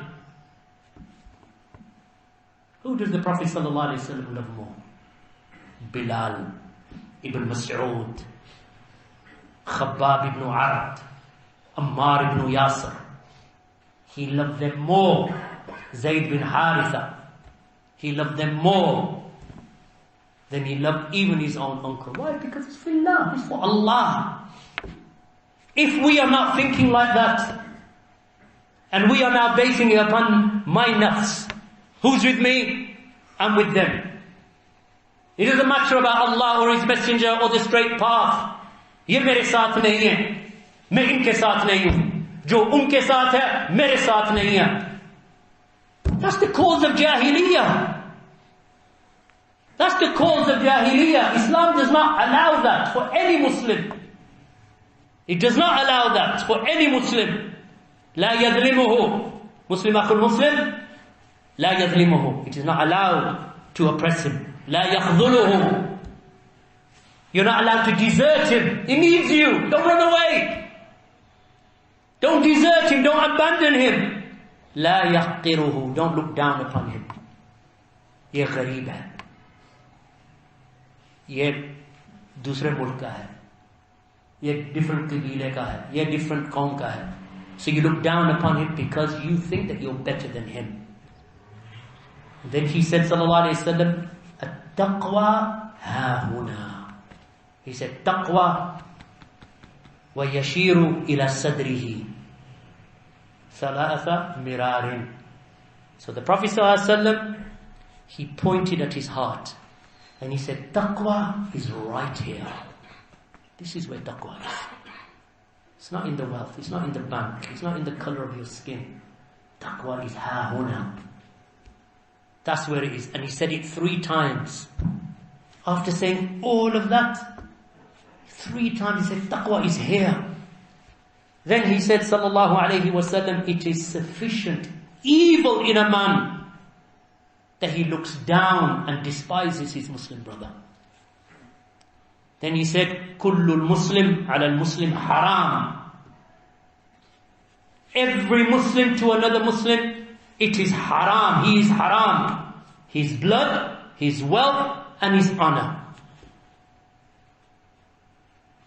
Who does the Prophet ﷺ love more? Bilal ibn Mas'ud, Khabbab ibn Arad, Ammar ibn Yasir. He loved them more. Zayd bin Haritha. He loved them more than he loved even his own uncle. Why? Because it's for Allah. It's for Allah. If we are not thinking like that, and we are now basing it upon my nafs, who's with me? I'm with them. It doesn't matter about Allah or His Messenger or the straight path. ये मेरे साथ नहीं है, मैं इनके साथ नहीं हूँ. जो उनके साथ है, मेरे साथ नहीं है. That's the cause of Jahiliyyah. That's the cause of Jahiliyyah. Islam does not allow that for any Muslim. It does not allow that for any Muslim. Law يظلمه. Muslim أخو Muslim. Law يظلمه. It is not allowed to oppress him. Law يخذله. You're not allowed to desert him. He needs you. Don't run away. Don't desert him. Don't abandon him. Law يحقره. Don't look down upon him. ये गरीब है. ये दूसरे मुल्क का है. ये different कबीले का है. ये different कौम का है. So you look down upon him because you think that you're better than him. Then he said, sallallahu alayhi wa sallam, at-taqwa ha-huna. He said, taqwa wa yashiru ila sadrihi. Thalatha mirarin. So the Prophet sallallahu alayhi wa sallam, he pointed at his heart. And he said, taqwa is right here. This is where taqwa is. It's not in the wealth, it's not in the bank, it's not in the color of your skin. Taqwa is ha-huna. That's where it is. And he said it 3 times. After saying all of that, 3 times he said, taqwa is here. Then he said, sallallahu alayhi wa sallam, it is sufficient evil in a man that he looks down and despises his Muslim brother. Then he said, kullul muslim ala al-muslim haram. Every Muslim to another Muslim, it is haram. He is haram. His blood, his wealth, and his honor.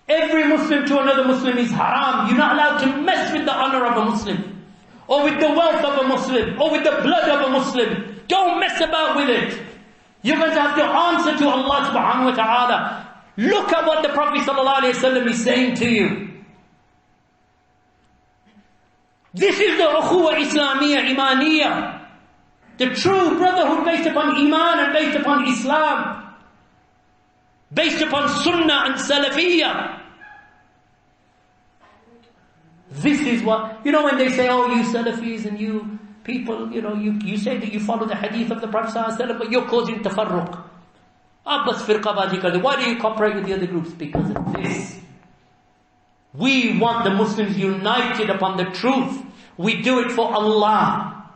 Every Muslim to another Muslim is haram. You're not allowed to mess with the honor of a Muslim, or with the wealth of a Muslim, or with the blood of a Muslim. Don't mess about with it. You're going to have to answer to Allah subhanahu wa ta'ala. Look at what the Prophet sallallahu alayhi wa sallam is saying to you. This is the ukhuwa Islamiyya, Imaniyya. The true brotherhood based upon Iman and based upon Islam. Based upon Sunnah and Salafiyyah. This is what, when they say, oh, you Salafis and you people, you say that you follow the hadith of the Prophet ﷺ, but you're causing tafarruq. Abbas firqabazi karte. Why do you cooperate with the other groups? Because of this. We want the Muslims united upon the truth. We do it for Allah.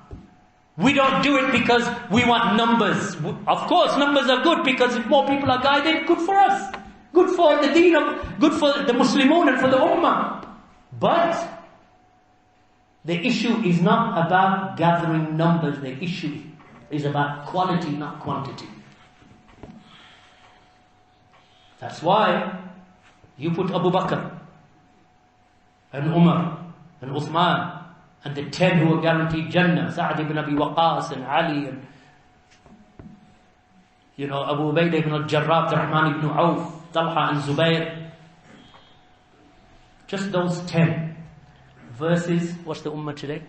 We don't do it because we want numbers. Of course, numbers are good because if more people are guided, good for us. Good for the deen, good for the Muslimun and for the Ummah. But the issue is not about gathering numbers. The issue is about quality, not quantity. That's why you put Abu Bakr and Umar and Uthman and the 10 who were guaranteed Jannah, Sa'd ibn Abi Waqqas and Ali and Abu Ubaidah ibn al-Jarrah, Rahman ibn Auf, Talha and Zubayr. Just those 10 versus, what's the Ummah today?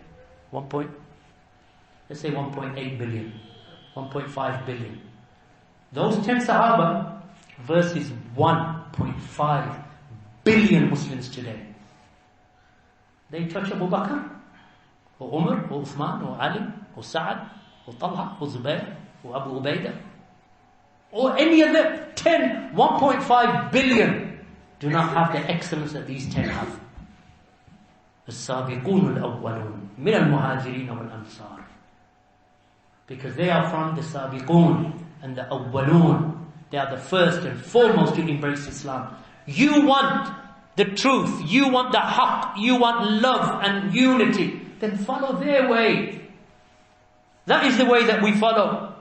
Let's say 1.8 billion, 1.5 billion. Those 10 Sahaba versus 1.5 billion Muslims today. They touch Abu Bakr, or Umar, or Uthman, or Ali, or Sa'ad, or Talha, or Zubayr, or Abu Ubaidah, or any of the 10, 1.5 billion do not have the excellence that these 10 have. السابقون الأولون من المهاجرين والأنصار. Because they are from the Sabiqun and the Awwalun. They are the first and foremost to embrace Islam. You want the truth, you want the haqq, you want love and unity, then follow their way. That is the way that we follow.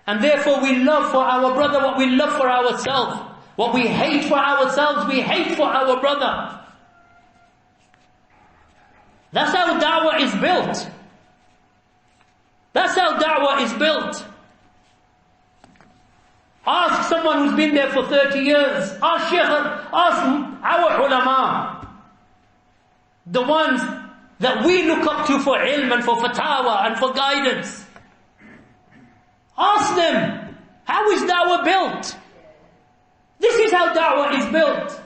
And therefore we love for our brother what we love for ourselves. What we hate for ourselves, we hate for our brother. That's how da'wah is built. That's how da'wah is built. Ask someone who's been there for 30 years. Ask Shaykh, ask our ulama. The ones that we look up to for ilm and for fatawa and for guidance. Ask them, how is da'wah built? This is how da'wah is built.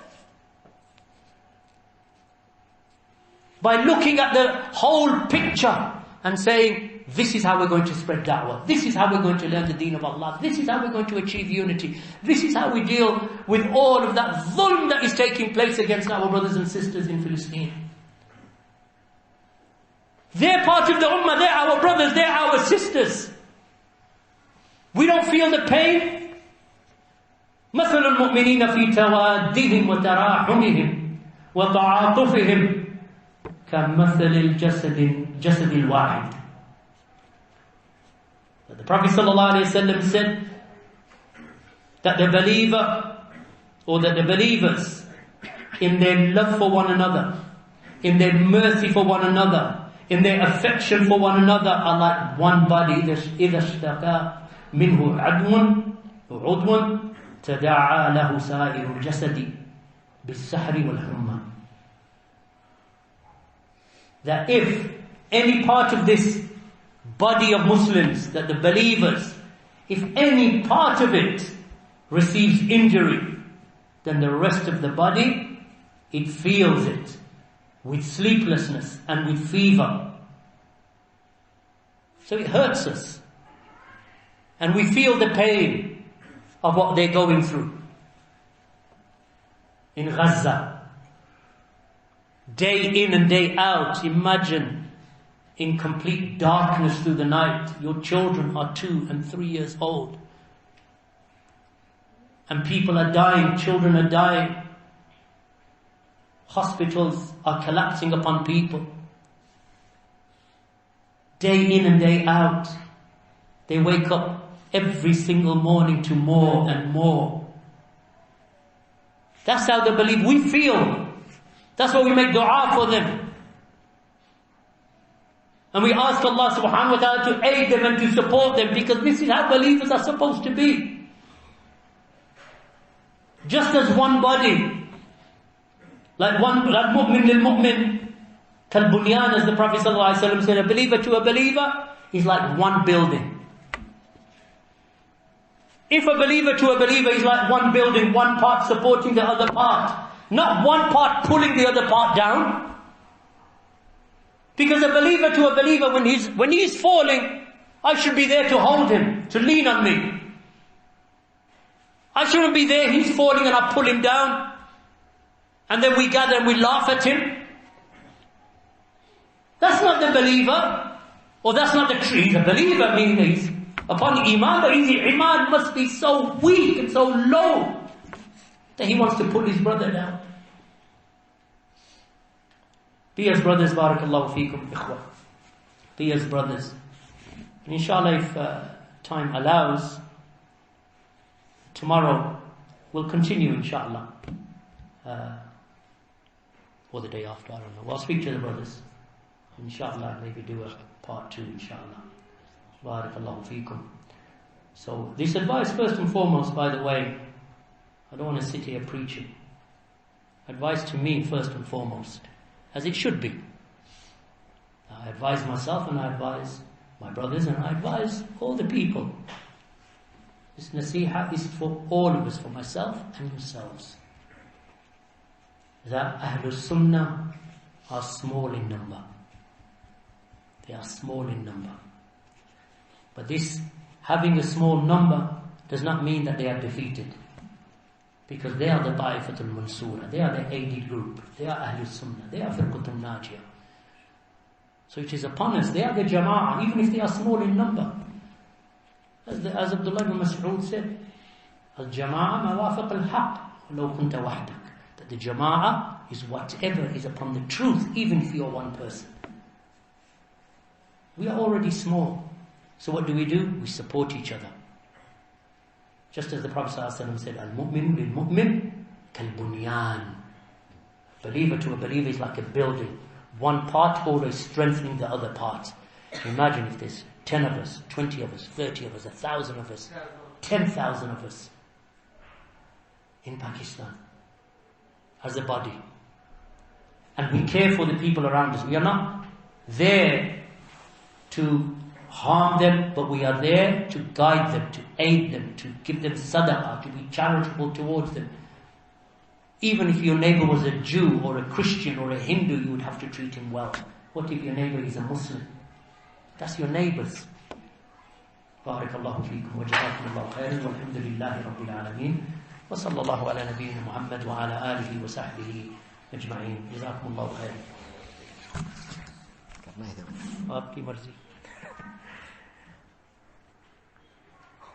By looking at the whole picture and saying, this is how we're going to spread da'wah. This is how we're going to learn the deen of Allah. This is how we're going to achieve unity. This is how we deal with all of that dhulm that is taking place against our brothers and sisters in Palestine. They're part of the ummah, they're our brothers, they're our sisters. We don't feel the pain. مثل المؤمنين في توادهم وتراحمهم وتعاطفهم كمثل الجسد الواحد. The Prophet ﷺ said that the believer, or that the believers, in their love for one another, in their mercy for one another, in their affection for one another are like one body. إِذَا اشْتَكَى مِنْهُ عُضْوٌ تَدَاعَى لَهُ سَائِرُ الْجَسَدِ بِالسَّحْرِ وَالْحُمَّةِ. That if any part of this body of Muslims, that the believers, if any part of it receives injury, then the rest of the body, it feels it with sleeplessness and with fever. So it hurts us. And we feel the pain of what they're going through. In Gaza, day in and day out, imagine in complete darkness through the night, your children are 2 and 3 years old. And people are dying, children are dying. Hospitals are collapsing upon people. Day in and day out, they wake up every single morning to more and more. That's how they believe. We feel. That's why we make dua for them. And we ask Allah subhanahu wa ta'ala to aid them and to support them, because this is how believers are supposed to be. Just as one body, like mu'min lil mu'min, kal bunyan, as the Prophet sallallahu alaihi wasallam said, a believer to a believer is like one building. If a believer to a believer is like one building, one part supporting the other part, not one part pulling the other part down. Because a believer to a believer, when he's falling, I should be there to hold him, to lean on me. I shouldn't be there, he's falling and I pull him down. And then we gather and we laugh at him. That's not the believer. Or that's not the tree. The believer, I mean, he's upon Iman, but his Iman must be so weak and so low that he wants to pull his brother down. Be as brothers, barakallahu feekum, ikhwah. Be as brothers. And inshallah, if time allows, tomorrow we'll continue, inshallah. Or the day after, I don't know. I'll speak to the brothers. Inshallah, maybe do a part 2, inshallah. Barakallahu feekum. So, this advice, first and foremost, by the way, I don't want to sit here preaching. Advice to me, first and foremost, as it should be. I advise myself and I advise my brothers and I advise all the people. This nasiha is for all of us, for myself and yourselves. That Ahlul Sunnah are small in number. They are small in number. But this, having a small number, does not mean that they are defeated. Because they are the Ta'ifatul Mansura, they are the aided group, they are Ahlul Sunnah, they are Firqatul Najiyah. So it is upon us, they are the Jama'ah, even if they are small in number. As Abdullah ibn Mas'ud said, Al-Jama'ah mawafaq al-haq, law kunta wahdak. That the Jama'ah is whatever is upon the truth, even if you are one person. We are already small. So what do? We support each other. Just as the Prophet ﷺ said, Al-mu'minu lil-mu'min kal-bunyan. Believer to a believer is like a building. One part always strengthening the other part. Imagine if there's 10 of us, 20 of us, 30 of us, 1,000 of us, 10,000 of us in Pakistan as a body. And we care for the people around us. We are not there to harm them, but we are there to guide them, to aid them, to give them sadaqah, to be charitable towards them. Even if your neighbor was a Jew or a Christian or a Hindu, you would have to treat him well. What if your neighbor is a Muslim? That's your neighbors. Barakallahu feekum wa jazakumullahu khairan walhamdulillahi rabbil alameen wa sallallahu ala nabiyyina Muhammad wa ala alihi wa sahbihi ajma'in. Jazakumullahu khairan. Aapki marzi.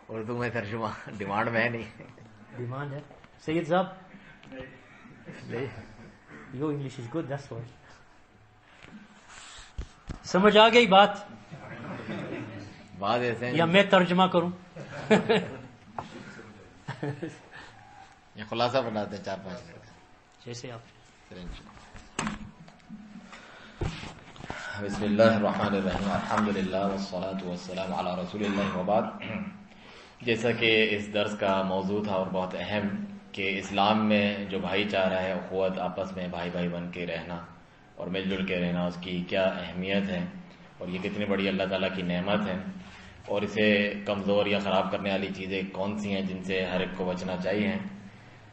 Urdu में तर्जुमा demand में है नहीं demand है सैयद साहब your English is good that's why समझ आ गई बात ऐसे या मैं तर्जुमा करूं ये खुलासा बनाते हैं 4-5 जैसे आप بسم اللہ الرحمن الرحیم الحمدللہ والصلاة والسلام علی رسول اللہ وبعد. جیسا کہ اس درس کا موضوع تھا اور بہت اہم کہ اسلام میں جو بھائی چارہ ہے، اخوت، آپس میں بھائی بھائی بن کے رہنا اور مل جل کے رہنا، اس کی کیا اہمیت ہے اور یہ کتنی بڑی اللہ تعالیٰ کی نعمت ہے، اور اسے کمزور یا خراب کرنے والی چیزیں کون سی ہیں جن سے ہر ایک کو بچنا چاہیے.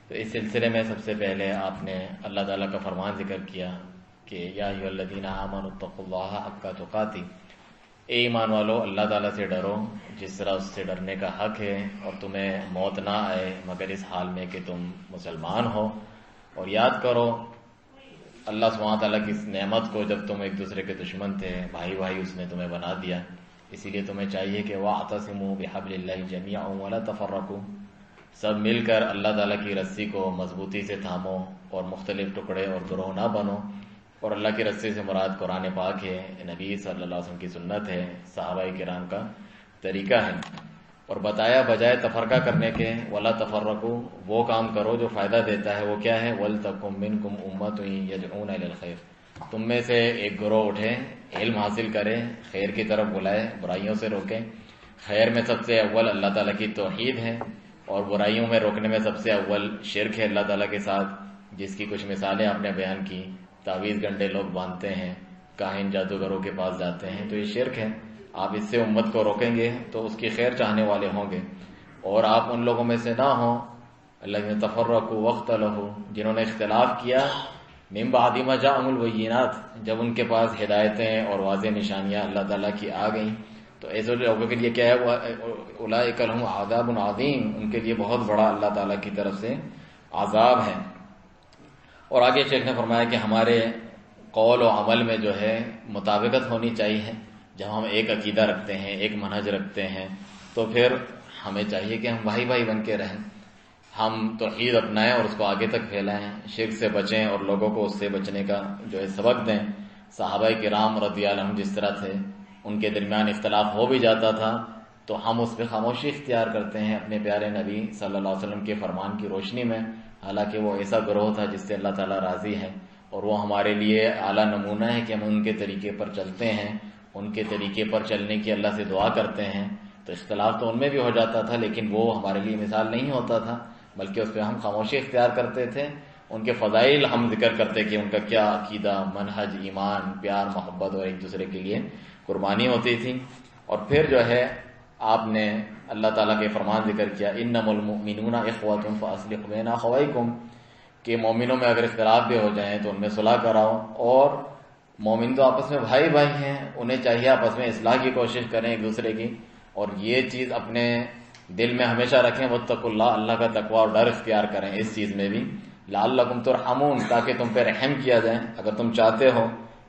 تو اس سلسلے میں سب سے پہلے آپ نے اللہ تعالیٰ کا فرمان ذکر کیا کہ یا ایھا الذین آمنوا اتقوا اللہ حق تقاتہ، اے ایمان والو اللہ تعالیٰ سے ڈرو جس طرح اس سے ڈرنے کا حق ہے، اور تمہیں موت نہ آئے مگر اس حال میں کہ تم مسلمان ہو. اور یاد کرو اللہ سبحانہ تعالیٰ کی اس نعمت کو جب تم ایک دوسرے کے دشمن تھے، بھائی بھائی اس نے تمہیں بنا دیا. اسی لیے تمہیں چاہیے کہ وَاعْتَصِمُوا بِحَبْلِ اللَّهِ جَمِيعًا وَلَا تَفَرَّقُوا، سب مل کر اللہ تعالیٰ کی رسی کو مضبوطی سے تھامو اور مختلف ٹکڑے اور گروہ نہ بنو. اور اللہ کی رسی سے مراد قرآن پاک ہے، نبی صلی اللہ علیہ وسلم کی سنت ہے، صحابہ کرام کا طریقہ ہے. اور بتایا بجائے تفرقہ کرنے کے ولا تفرقوا، وہ کام کرو جو فائدہ دیتا ہے. وہ کیا ہے؟ وَلْتَكُن مِّنكُمْ أُمَّةٌ يَدْعُونَ إِلَى الْخَيْرِ، تم میں سے ایک گروہ اٹھے، علم حاصل کرے، خیر کی طرف بلائے، برائیوں سے روکیں. خیر میں سب سے اول اللہ تعالیٰ کی توحید ہے، اور برائیوں میں روکنے میں سب سے اول شرک ہے اللہ تعالیٰ کے ساتھ، جس کی کچھ مثالیں آپ نے بیان کی. تعویذ گنڈے لوگ باندھتے ہیں، کاہن جادوگروں کے پاس جاتے ہیں، تو یہ شرک ہے. آپ اس سے امت کو روکیں گے تو اس کی خیر چاہنے والے ہوں گے. اور آپ ان لوگوں میں سے نہ ہوں الذین تفرقوا واختلفوا، جنہوں نے اختلاف کیا من بعد ما جاءہم البینات، جب ان کے پاس ہدایتیں اور واضح نشانیاں اللہ تعالیٰ کی آ گئیں. تو ایسے لوگوں کے لیے کیا ہے؟ اولئک لہم عذاب عظیم، ان کے لیے بہت بڑا اللہ تعالیٰ کی طرف سے عذاب ہے. اور آگے شیخ نے فرمایا کہ ہمارے قول و عمل میں جو ہے مطابقت ہونی چاہیے. جب ہم ایک عقیدہ رکھتے ہیں، ایک منہج رکھتے ہیں، تو پھر ہمیں چاہیے کہ ہم بھائی بھائی بن کے رہیں، ہم توحید اپنائیں اور اس کو آگے تک پھیلائیں، شرک سے بچیں اور لوگوں کو اس سے بچنے کا جو ہے سبق دیں. صحابہ کرام رضی اللہ عنہم جس طرح تھے، ان کے درمیان اختلاف ہو بھی جاتا تھا تو ہم اس پہ خاموشی اختیار کرتے ہیں اپنے پیارے نبی صلی اللہ علیہ وسلم کے فرمان کی روشنی میں. حالانکہ وہ ایسا گروہ تھا جس سے اللہ تعالیٰ راضی ہے، اور وہ ہمارے لیے اعلیٰ نمونہ ہے کہ ہم ان کے طریقے پر چلتے ہیں، ان کے طریقے پر چلنے کی اللہ سے دعا کرتے ہیں. تو اختلاف تو ان میں بھی ہو جاتا تھا، لیکن وہ ہمارے لیے مثال نہیں ہوتا تھا، بلکہ اس پہ ہم خاموشی اختیار کرتے تھے. ان کے فضائل ہم ذکر کرتے کہ ان کا کیا عقیدہ، منہج، ایمان، پیار، محبت اور ایک دوسرے کے لیے قربانی ہوتی تھی. اور پھر جو ہے آپ نے اللہ تعالیٰ کے فرمان ذکر کیا انما المؤمنون اخوۃ فاصلحوا بین اخویکم، کہ مومنوں میں اگر اختلاف بھی ہو جائیں تو ان میں صلح کراؤ. اور مومن تو آپس میں بھائی بھائی ہیں، انہیں چاہیے آپس میں اصلاح کی کوشش کریں ایک دوسرے کی. اور یہ چیز اپنے دل میں ہمیشہ رکھیں، واتقوا اللہ، اللہ کا تقوی اور ڈر اختیار کریں اس چیز میں بھی. لعلکم ترحمون، تاکہ تم پہ رحم کیا جائے. اگر تم چاہتے ہو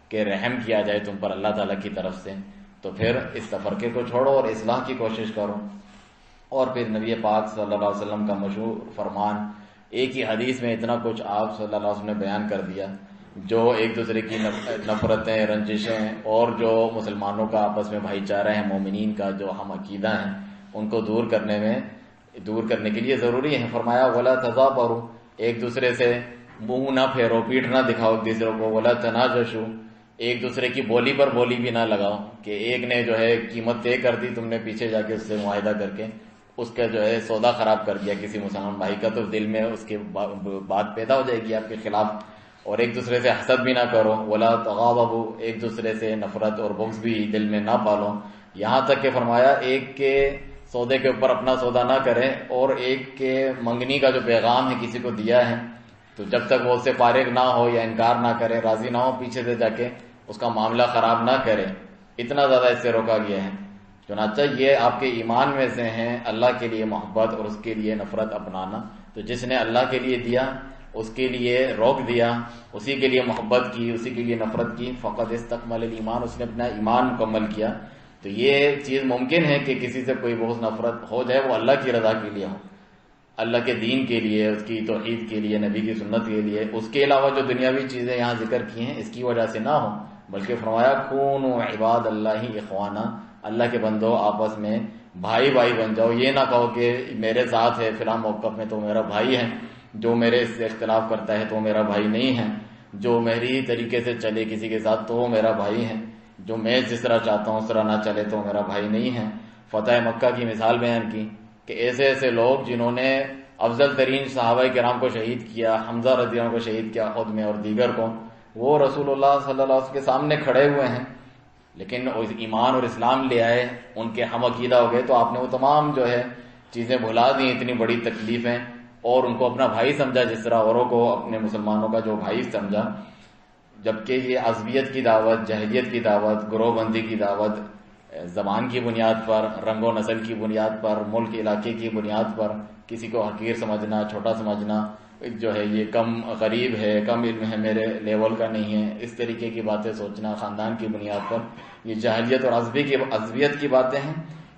کہ رحم کیا جائے تم پر اللہ تعالیٰ کی طرف سے، تو پھر اس تفرقے کو چھوڑو اور اصلاح کی کوشش کرو. اور پھر نبی پاک صلی اللہ علیہ وسلم کا مشہور فرمان، ایک ہی حدیث میں اتنا کچھ آپ صلی اللہ علیہ وسلم نے بیان کر دیا، جو ایک دوسرے کی نفرتیں، رنجشیں، اور جو مسلمانوں کا آپس میں بھائی چارہ ہے، مومنین کا جو ہم عقیدہ ہیں، ان کو دور کرنے کے لیے ضروری ہے. فرمایا ولا تظابروا، ایک دوسرے سے منہ نہ پھیرو، پیٹھ نہ دکھاؤ ایک دوسرے کو. ولا تناجشوا، ایک دوسرے کی بولی پر بولی بھی نہ لگاؤ کہ ایک نے جو ہے قیمت طے کر دی، تم نے پیچھے جا کے اس سے معاہدہ کر کے اس کا جو ہے سودا خراب کر دیا کسی مسلمان بھائی کا، تو دل میں اس کے بات پیدا ہو جائے گی آپ کے خلاف. اور ایک دوسرے سے حسد بھی نہ کرو. ولا تغاضبوا، ایک دوسرے سے نفرت اور بغض بھی دل میں نہ پالو. یہاں تک کہ فرمایا ایک کے سودے کے اوپر اپنا سودا نہ کرے، اور ایک کے منگنی کا جو پیغام ہے کسی کو دیا ہے تو جب تک وہ اس سے فارغ نہ ہو یا انکار نہ کرے، راضی نہ ہو، پیچھے سے جا کے اس کا معاملہ خراب نہ کرے. اتنا زیادہ اس سے روکا گیا ہے. چنانچہ یہ آپ کے ایمان میں سے ہیں اللہ کے لیے محبت اور اس کے لیے نفرت اپنانا. تو جس نے اللہ کے لیے دیا اس کے لیے روک دیا، اسی کے لیے محبت کی، اسی کے لیے نفرت کی، فقط استکمل الایمان، اس نے اپنا ایمان مکمل کیا. تو یہ چیز ممکن ہے کہ کسی سے کوئی بہت نفرت ہو جائے، وہ اللہ کی رضا کے لیے ہو، اللہ کے دین کے لیے، اس کی توحید کے لیے، نبی کی سنت کے لیے. اس کے علاوہ جو دنیاوی چیزیں یہاں ذکر کی ہیں اس کی وجہ سے نہ ہو، بلکہ فرمایا کونوا عباد اللہ اخوانا، اللہ کے بندو آپس میں بھائی بھائی بن جاؤ. یہ نہ کہو کہ میرے ساتھ ہے فلاں موقف میں تو میرا بھائی ہے، جو میرے سے اختلاف کرتا ہے تو میرا بھائی نہیں ہے، جو میری طریقے سے چلے کسی کے ساتھ تو وہ میرا بھائی ہے. جو میں جس طرح چاہتا ہوں اس طرح نہ چلے تو میرا بھائی نہیں ہے۔ فتح مکہ کی مثال بیان کی کہ ایسے ایسے لوگ جنہوں نے افضل ترین صحابہ کرام کو شہید کیا، حمزہ رضی اللہ عنہ کو شہید کیا خود میں اور دیگر کو، وہ رسول اللہ صلی اللہ علیہ وسلم کے سامنے کھڑے ہوئے ہیں، لیکن ایمان اور اسلام لے آئے، ان کے ہم عقیدہ ہو گئے، تو آپ نے وہ تمام جو ہے چیزیں بھلا دی، اتنی بڑی تکلیفیں، اور ان کو اپنا بھائی سمجھا جس طرح اوروں کو اپنے مسلمانوں کا جو بھائی سمجھا، جبکہ یہ عصبیت کی دعوت، جہلیت کی دعوت، گروہ بندی کی دعوت، زبان کی بنیاد پر، رنگ و نسل کی بنیاد پر، ملک علاقے کی بنیاد پر کسی کو حقیر سمجھنا، چھوٹا سمجھنا، جو ہے یہ کم غریب ہے، کم علم ہے، میرے لیول کا نہیں ہے، اس طریقے کی باتیں سوچنا خاندان کی بنیاد پر، یہ جاہلیت اور عصبیت کی باتیں ہیں۔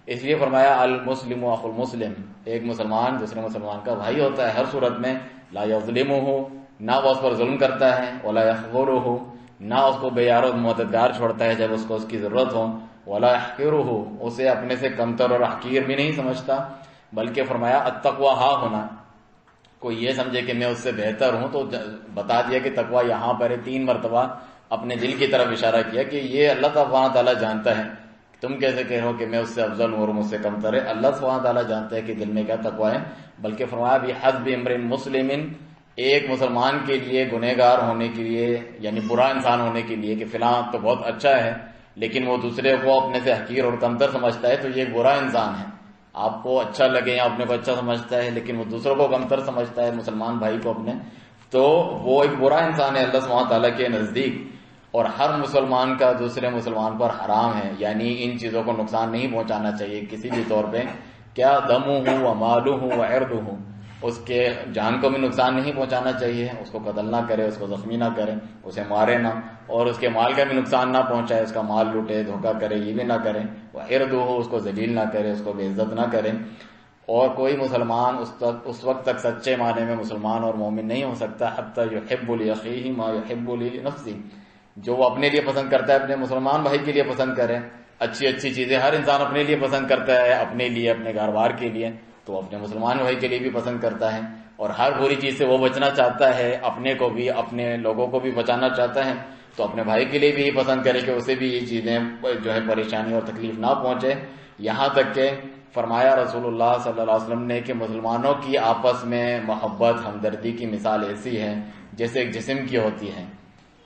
اس لیے فرمایا المسلم اخو المسلم، ایک مسلمان دوسرے مسلمان کا بھائی ہوتا ہے ہر صورت میں، لا یظلمہ، نہ وہ اس پر ظلم کرتا ہے، ولا یخذلہ، نہ اس کو بے یار و مددگار چھوڑتا ہے جب اس کو اس کی ضرورت ہو، ولا یحقرہ، اسے اپنے سے کمتر اور حقیر بھی نہیں سمجھتا، بلکہ فرمایا التقوی ہا ہونا، کوئی یہ سمجھے کہ میں اس سے بہتر ہوں تو بتا دیا کہ تقوی یہاں پر 3 مرتبہ اپنے دل کی طرف اشارہ کیا کہ یہ اللہ سبحانہ تعالیٰ جانتا ہے، تم کیسے کہہ رہے ہو کہ میں اس سے افضل ہوں اور مجھ سے کمتر ہے، اللہ سبحانہ تعالیٰ جانتا ہے کہ دل میں کیا تقوی ہے، بلکہ فرمایا بحسب امرئ مسلم، ایک مسلمان کے لیے گنہگار ہونے کے لیے یعنی برا انسان ہونے کے لیے کہ فلاں تو بہت اچھا ہے لیکن وہ دوسرے کو اپنے سے حقیر اور کمتر سمجھتا ہے تو یہ ایک برا انسان ہے، آپ کو اچھا لگے یا اپنے کو اچھا سمجھتا ہے لیکن وہ دوسروں کو کمتر سمجھتا ہے، مسلمان بھائی کو اپنے، تو وہ ایک برا انسان ہے اللہ سبحانہ تعالیٰ کے نزدیک، اور ہر مسلمان کا دوسرے مسلمان پر حرام ہے، یعنی ان چیزوں کو نقصان نہیں پہنچانا چاہیے کسی بھی طور پہ، کیا دمہ ہوں و مالہ ہوں و عرضہ ہوں، اس کے جان کو بھی نقصان نہیں پہنچانا چاہیے، اس کو قتل نہ کرے، اس کو زخمی نہ کرے، اسے مارے نہ، اور اس کے مال کا بھی نقصان نہ پہنچائے، اس کا مال لوٹے، دھوکہ کرے، یہ بھی نہ کرے، وہ عرضہ ہو، اس کو ذلیل نہ کرے، اس کو بے عزت نہ کرے، اور کوئی مسلمان اس وقت تک سچے معنی میں مسلمان اور مومن نہیں ہو سکتا حتی یحب لأخیہ ما یحب لنفسہ، جو وہ اپنے لیے پسند کرتا ہے اپنے مسلمان بھائی کے لیے پسند کرے، اچھی اچھی چیزیں ہر انسان اپنے لیے پسند کرتا ہے، اپنے لیے، اپنے گھر بار کے لیے، تو اپنے مسلمان بھائی کے لیے بھی پسند کرتا ہے، اور ہر بری چیز سے وہ بچنا چاہتا ہے، اپنے کو بھی، اپنے لوگوں کو بھی بچانا چاہتا ہے، تو اپنے بھائی کے لیے بھی یہ پسند کرے کہ اسے بھی یہ چیزیں جو ہے پریشانی اور تکلیف نہ پہنچے، یہاں تک کہ فرمایا رسول اللہ صلی اللہ علیہ وسلم نے کہ مسلمانوں کی آپس میں محبت، ہمدردی کی مثال ایسی ہے جیسے ایک جسم کی ہوتی ہے،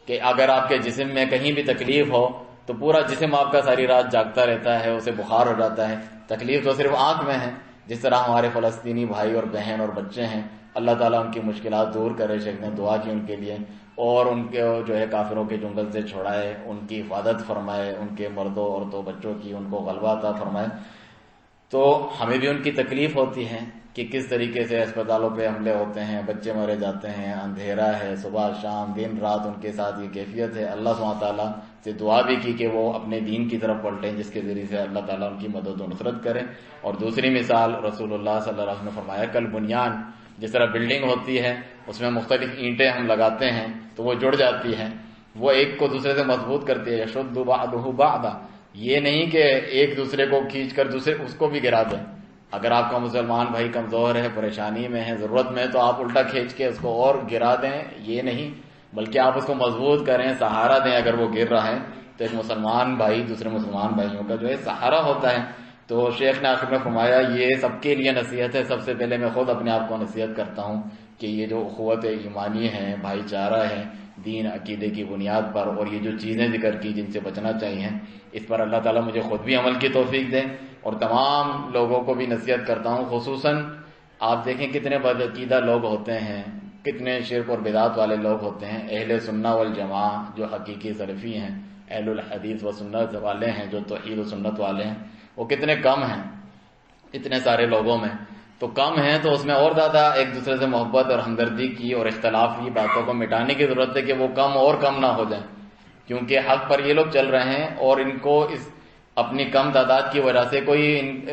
کہ اگر آپ کے جسم میں کہیں بھی تکلیف ہو تو پورا جسم آپ کا ساری رات جاگتا رہتا ہے، اسے بخار ہو جاتا ہے، تکلیف تو صرف آنکھ میں ہے، جس طرح ہمارے فلسطینی بھائی اور بہن اور بچے ہیں، اللہ تعالیٰ ان کی مشکلات دور کرے، شیخ نے دعا کی ان کے لیے، اور ان کے جو ہے کافروں کے جنگل سے چھڑائے، ان کی حفاظت فرمائے، ان کے مردوں عورتوں بچوں کی ان کو غلبہ عطا فرمائے، تو ہمیں بھی ان کی تکلیف ہوتی ہے کہ کس طریقے سے اسپتالوں پہ حملے ہوتے ہیں، بچے مارے جاتے ہیں، اندھیرا ہے، صبح شام دن رات ان کے ساتھ یہ کیفیت ہے، اللہ سبحانہ تعالیٰ سے دعا بھی کی کہ وہ اپنے دین کی طرف پلٹیں جس کے ذریعے سے اللہ تعالیٰ ان کی مدد و نصرت کرے۔ اور دوسری مثال رسول اللہ صلی اللہ علیہ وسلم نے فرمایا کل بنیان، جس طرح بلڈنگ ہوتی ہے اس میں مختلف اینٹیں ہم لگاتے ہیں تو وہ جڑ جاتی ہیں، وہ ایک کو دوسرے سے مضبوط کرتی ہے، یشد بعضہ بعضا، یہ نہیں کہ ایک دوسرے کو کھینچ کر دوسرے اس کو بھی گرا دیں، اگر آپ کا مسلمان بھائی کمزور ہے، پریشانی میں ہے، ضرورت میں ہے تو آپ الٹا کھینچ کے اس کو اور گرا دیں، یہ نہیں، بلکہ آپ اس کو مضبوط کریں، سہارا دیں، اگر وہ گر رہا ہے تو ایک مسلمان بھائی دوسرے مسلمان بھائیوں کا جو ہے سہارا ہوتا ہے۔ تو شیخ نے آخر میں فرمایا یہ سب کے لیے نصیحت ہے، سب سے پہلے میں خود اپنے آپ کو نصیحت کرتا ہوں کہ یہ جو اخوت ایمانی ہے، بھائی چارہ ہے، دین عقیدے کی بنیاد پر، اور یہ جو چیزیں ذکر کی جن سے بچنا چاہیے اس پر اللہ تعالیٰ مجھے خود بھی عمل کی توفیق دے، اور تمام لوگوں کو بھی نصیحت کرتا ہوں، خصوصاً آپ دیکھیں کتنے بدعقیدہ لوگ ہوتے ہیں، کتنے شرک اور بدعت والے لوگ ہوتے ہیں، اہل سنہ والجماعہ جو حقیقی سلفی ہیں، اہل الحدیث و سنت والے ہیں، جو توحید و سنت والے ہیں، وہ کتنے کم ہیں اتنے سارے لوگوں میں، تو کم ہیں تو اس میں اور زیادہ ایک دوسرے سے محبت اور ہمدردی کی اور اختلافی باتوں کو مٹانے کی ضرورت ہے کہ وہ کم اور کم نہ ہو جائیں، کیونکہ حق پر یہ لوگ چل رہے ہیں اور ان کو اس اپنی کم تعداد کی وجہ سے کوئی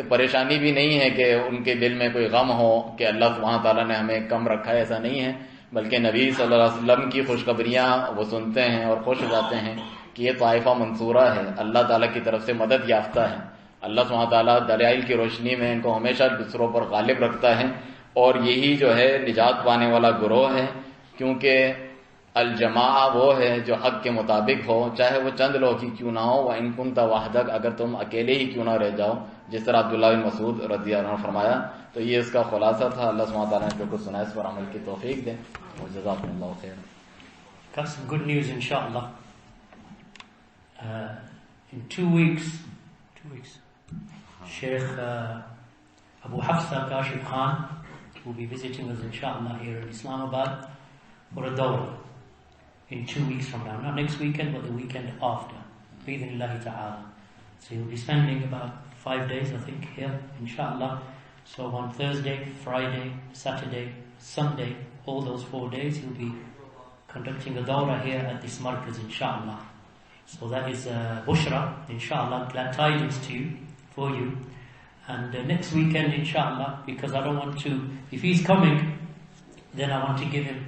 پریشانی بھی نہیں ہے کہ ان کے دل میں کوئی غم ہو کہ اللہ سبحانہ تعالیٰ نے ہمیں کم رکھا ہے، ایسا نہیں ہے، بلکہ نبی صلی اللہ علیہ وسلم کی خوشخبریاں وہ سنتے ہیں اور خوش ہو جاتے ہیں کہ یہ طائفہ منصورہ ہے، اللہ تعالیٰ کی طرف سے مدد یافتہ ہے، اللہ سبحانہ تعالیٰ دلائل کی روشنی میں ان کو ہمیشہ دوسروں پر غالب رکھتا ہے، اور یہی جو ہے نجات پانے والا گروہ ہے، کیونکہ الجماع وہ ہے جو حق کے مطابق ہو، چاہے وہ چند لوگ ہی کیوں نہ ہو، وَإِن كُنْتَ وَحْدَكَ، اگر تم اکیلے ہی کیوں نہ رہ جاؤ، جس طرح عبداللہ بن مسعود رضی اللہ عنہ نے فرمایا. تو یہ اس کا خلاصہ تھا. اللہ سبحانہ تعالیٰ نے جو کچھ سنا اس پر عمل کی توفیق دے. جزاکم اللہ خیر. Got some good news, inshallah. In 2 weeks, Shaykh Abu Hafsa Kashif Khan will be visiting us, inshallah, here in Islamabad for a dawah in 2 weeks from now. Not next weekend, but the weekend after. Bi-idhnillahi ta'ala. So he'll be spending about 5 days, I think, here, inshallah. So on Thursday, Friday, Saturday, Sunday, all those 4 days, he'll be conducting a dawah here at this markaz, inshallah. So that is bushra, inshallah, glad tidings to you, for you. And next weekend, inshallah, because I don't want to, if he's coming, then I want to give him,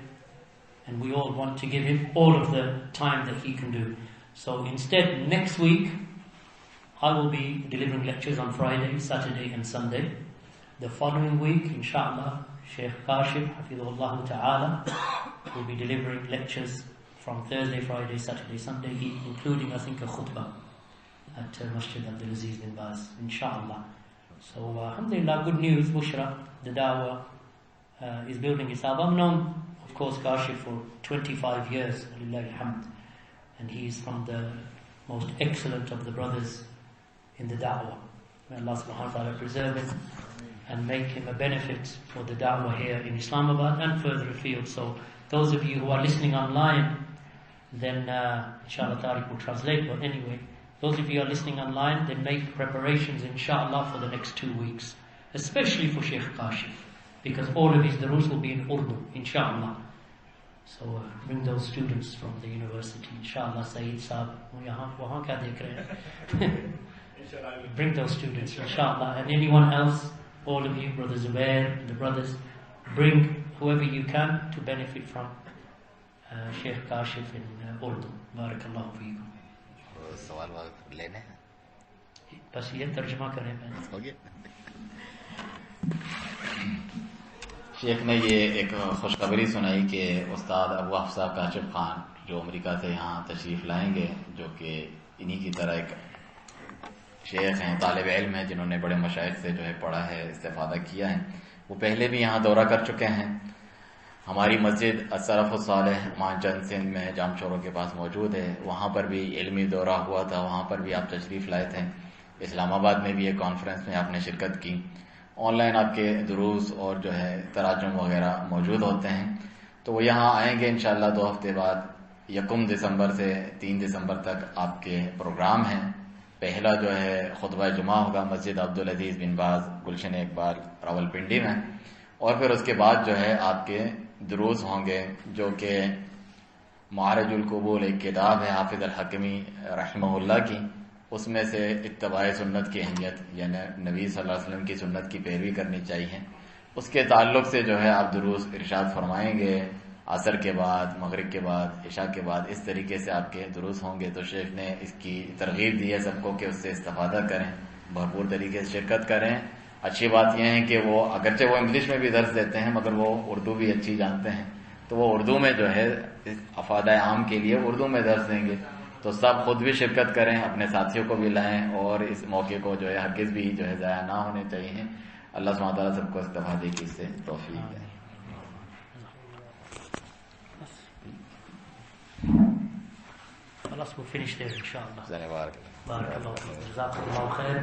and we all want to give him all of the time that he can do. So instead, next week, I will be delivering lectures on Friday, Saturday and Sunday. The following week, inshallah, Shaykh Kashif, Hafidhullah Ta'ala, will be delivering lectures from Thursday, Friday, Saturday, Sunday, including, I think, a khutbah at Masjid Abdul Aziz bin Baz, inshallah. So, alhamdulillah, good news, Bushra, the dawah is building itself. I've known, of course, Kashif for 25 years, lillahi alhamd, and he is from the most excellent of the brothers in the da'wah. May Allah subhanahu wa ta'ala preserve him and make him a benefit for the da'wah here in Islamabad and further afield. So those of you who are listening online, then inshallah Tariq will translate, but anyway, those of you who are listening online, then make preparations inshallah for the next 2 weeks, especially for Shaykh Kashif, because all of his durus will be in Urdu, inshallah. So bring those students from the university, inshallah. Saeed Saab, wahan kya dekh rahe hain? Bring those students, inshallah. And anyone else, all of you, Brother Zubair, the brothers, bring whoever you can to benefit from Shaykh Kashif in Urdu. Barakallahu feekum. سوال لینے ہیں بس یہ ترجمہ کریں میں ہو گیا. شیخ نے یہ ایک خوشخبری سنائی کہ استاد ابو حفصہ کاشف خان جو امریکہ سے یہاں تشریف لائیں گے، جو کہ انہی کی طرح ایک شیخ ہیں، طالب علم ہیں، جنہوں نے بڑے مشائخ سے جو ہے پڑھا ہے، استفادہ کیا ہے. وہ پہلے بھی یہاں دورہ کر چکے ہیں. ہماری مسجد السلف الصالح مانچند سندھ میں جام چوروں کے پاس موجود ہے. وہاں پر بھی علمی دورہ ہوا تھا، وہاں پر بھی آپ تشریف لائے تھے. اسلام آباد میں بھی ایک کانفرنس میں آپ نے شرکت کی. آن لائن آپ کے دروس اور جو ہے تراجم وغیرہ موجود ہوتے ہیں. تو وہ یہاں آئیں گے انشاءاللہ 2 ہفتے بعد. 1 دسمبر سے 3 دسمبر تک آپ کے پروگرام ہیں. پہلا جو ہے خطبہ جمعہ ہوگا مسجد عبدالعزیز بن باز گلشن اقبال راولپنڈی میں، اور پھر اس کے بعد جو ہے آپ کے دروس ہوں گے، جو کہ معارج القبول ایک کتاب ہے حافظ الحکمی رحمہ اللہ کی. اس میں سے اتباع سنت کی اہمیت، یعنی نبی صلی اللہ علیہ وسلم کی سنت کی پیروی کرنی چاہیے، اس کے تعلق سے جو ہے آپ دروس ارشاد فرمائیں گے. عصر کے بعد، مغرب کے بعد، عشاء کے بعد، اس طریقے سے آپ کے دروس ہوں گے. تو شیخ نے اس کی ترغیب دی ہے سب کو کہ اس سے استفادہ کریں، بھرپور طریقے سے شرکت کریں. اچھی بات یہ ہے کہ وہ اگرچہ وہ انگلش میں بھی درس دیتے ہیں مگر وہ اردو بھی اچھی جانتے ہیں، تو وہ اردو میں جو ہے افادہ عام کے لیے اردو میں درس دیں گے. تو سب خود بھی شرکت کریں، اپنے ساتھیوں کو بھی لائیں، اور اس موقع کو جو ہے ہرگز بھی جو ہے ضائع نہ ہونے چاہیے. اللہ سبحانہ تعالیٰ سب کو استفادے کی اس سے توفیق دے. خلاص we'll finish there inshallah. بارک اللہ. Barakallahu feekum. Jazakallahu khair.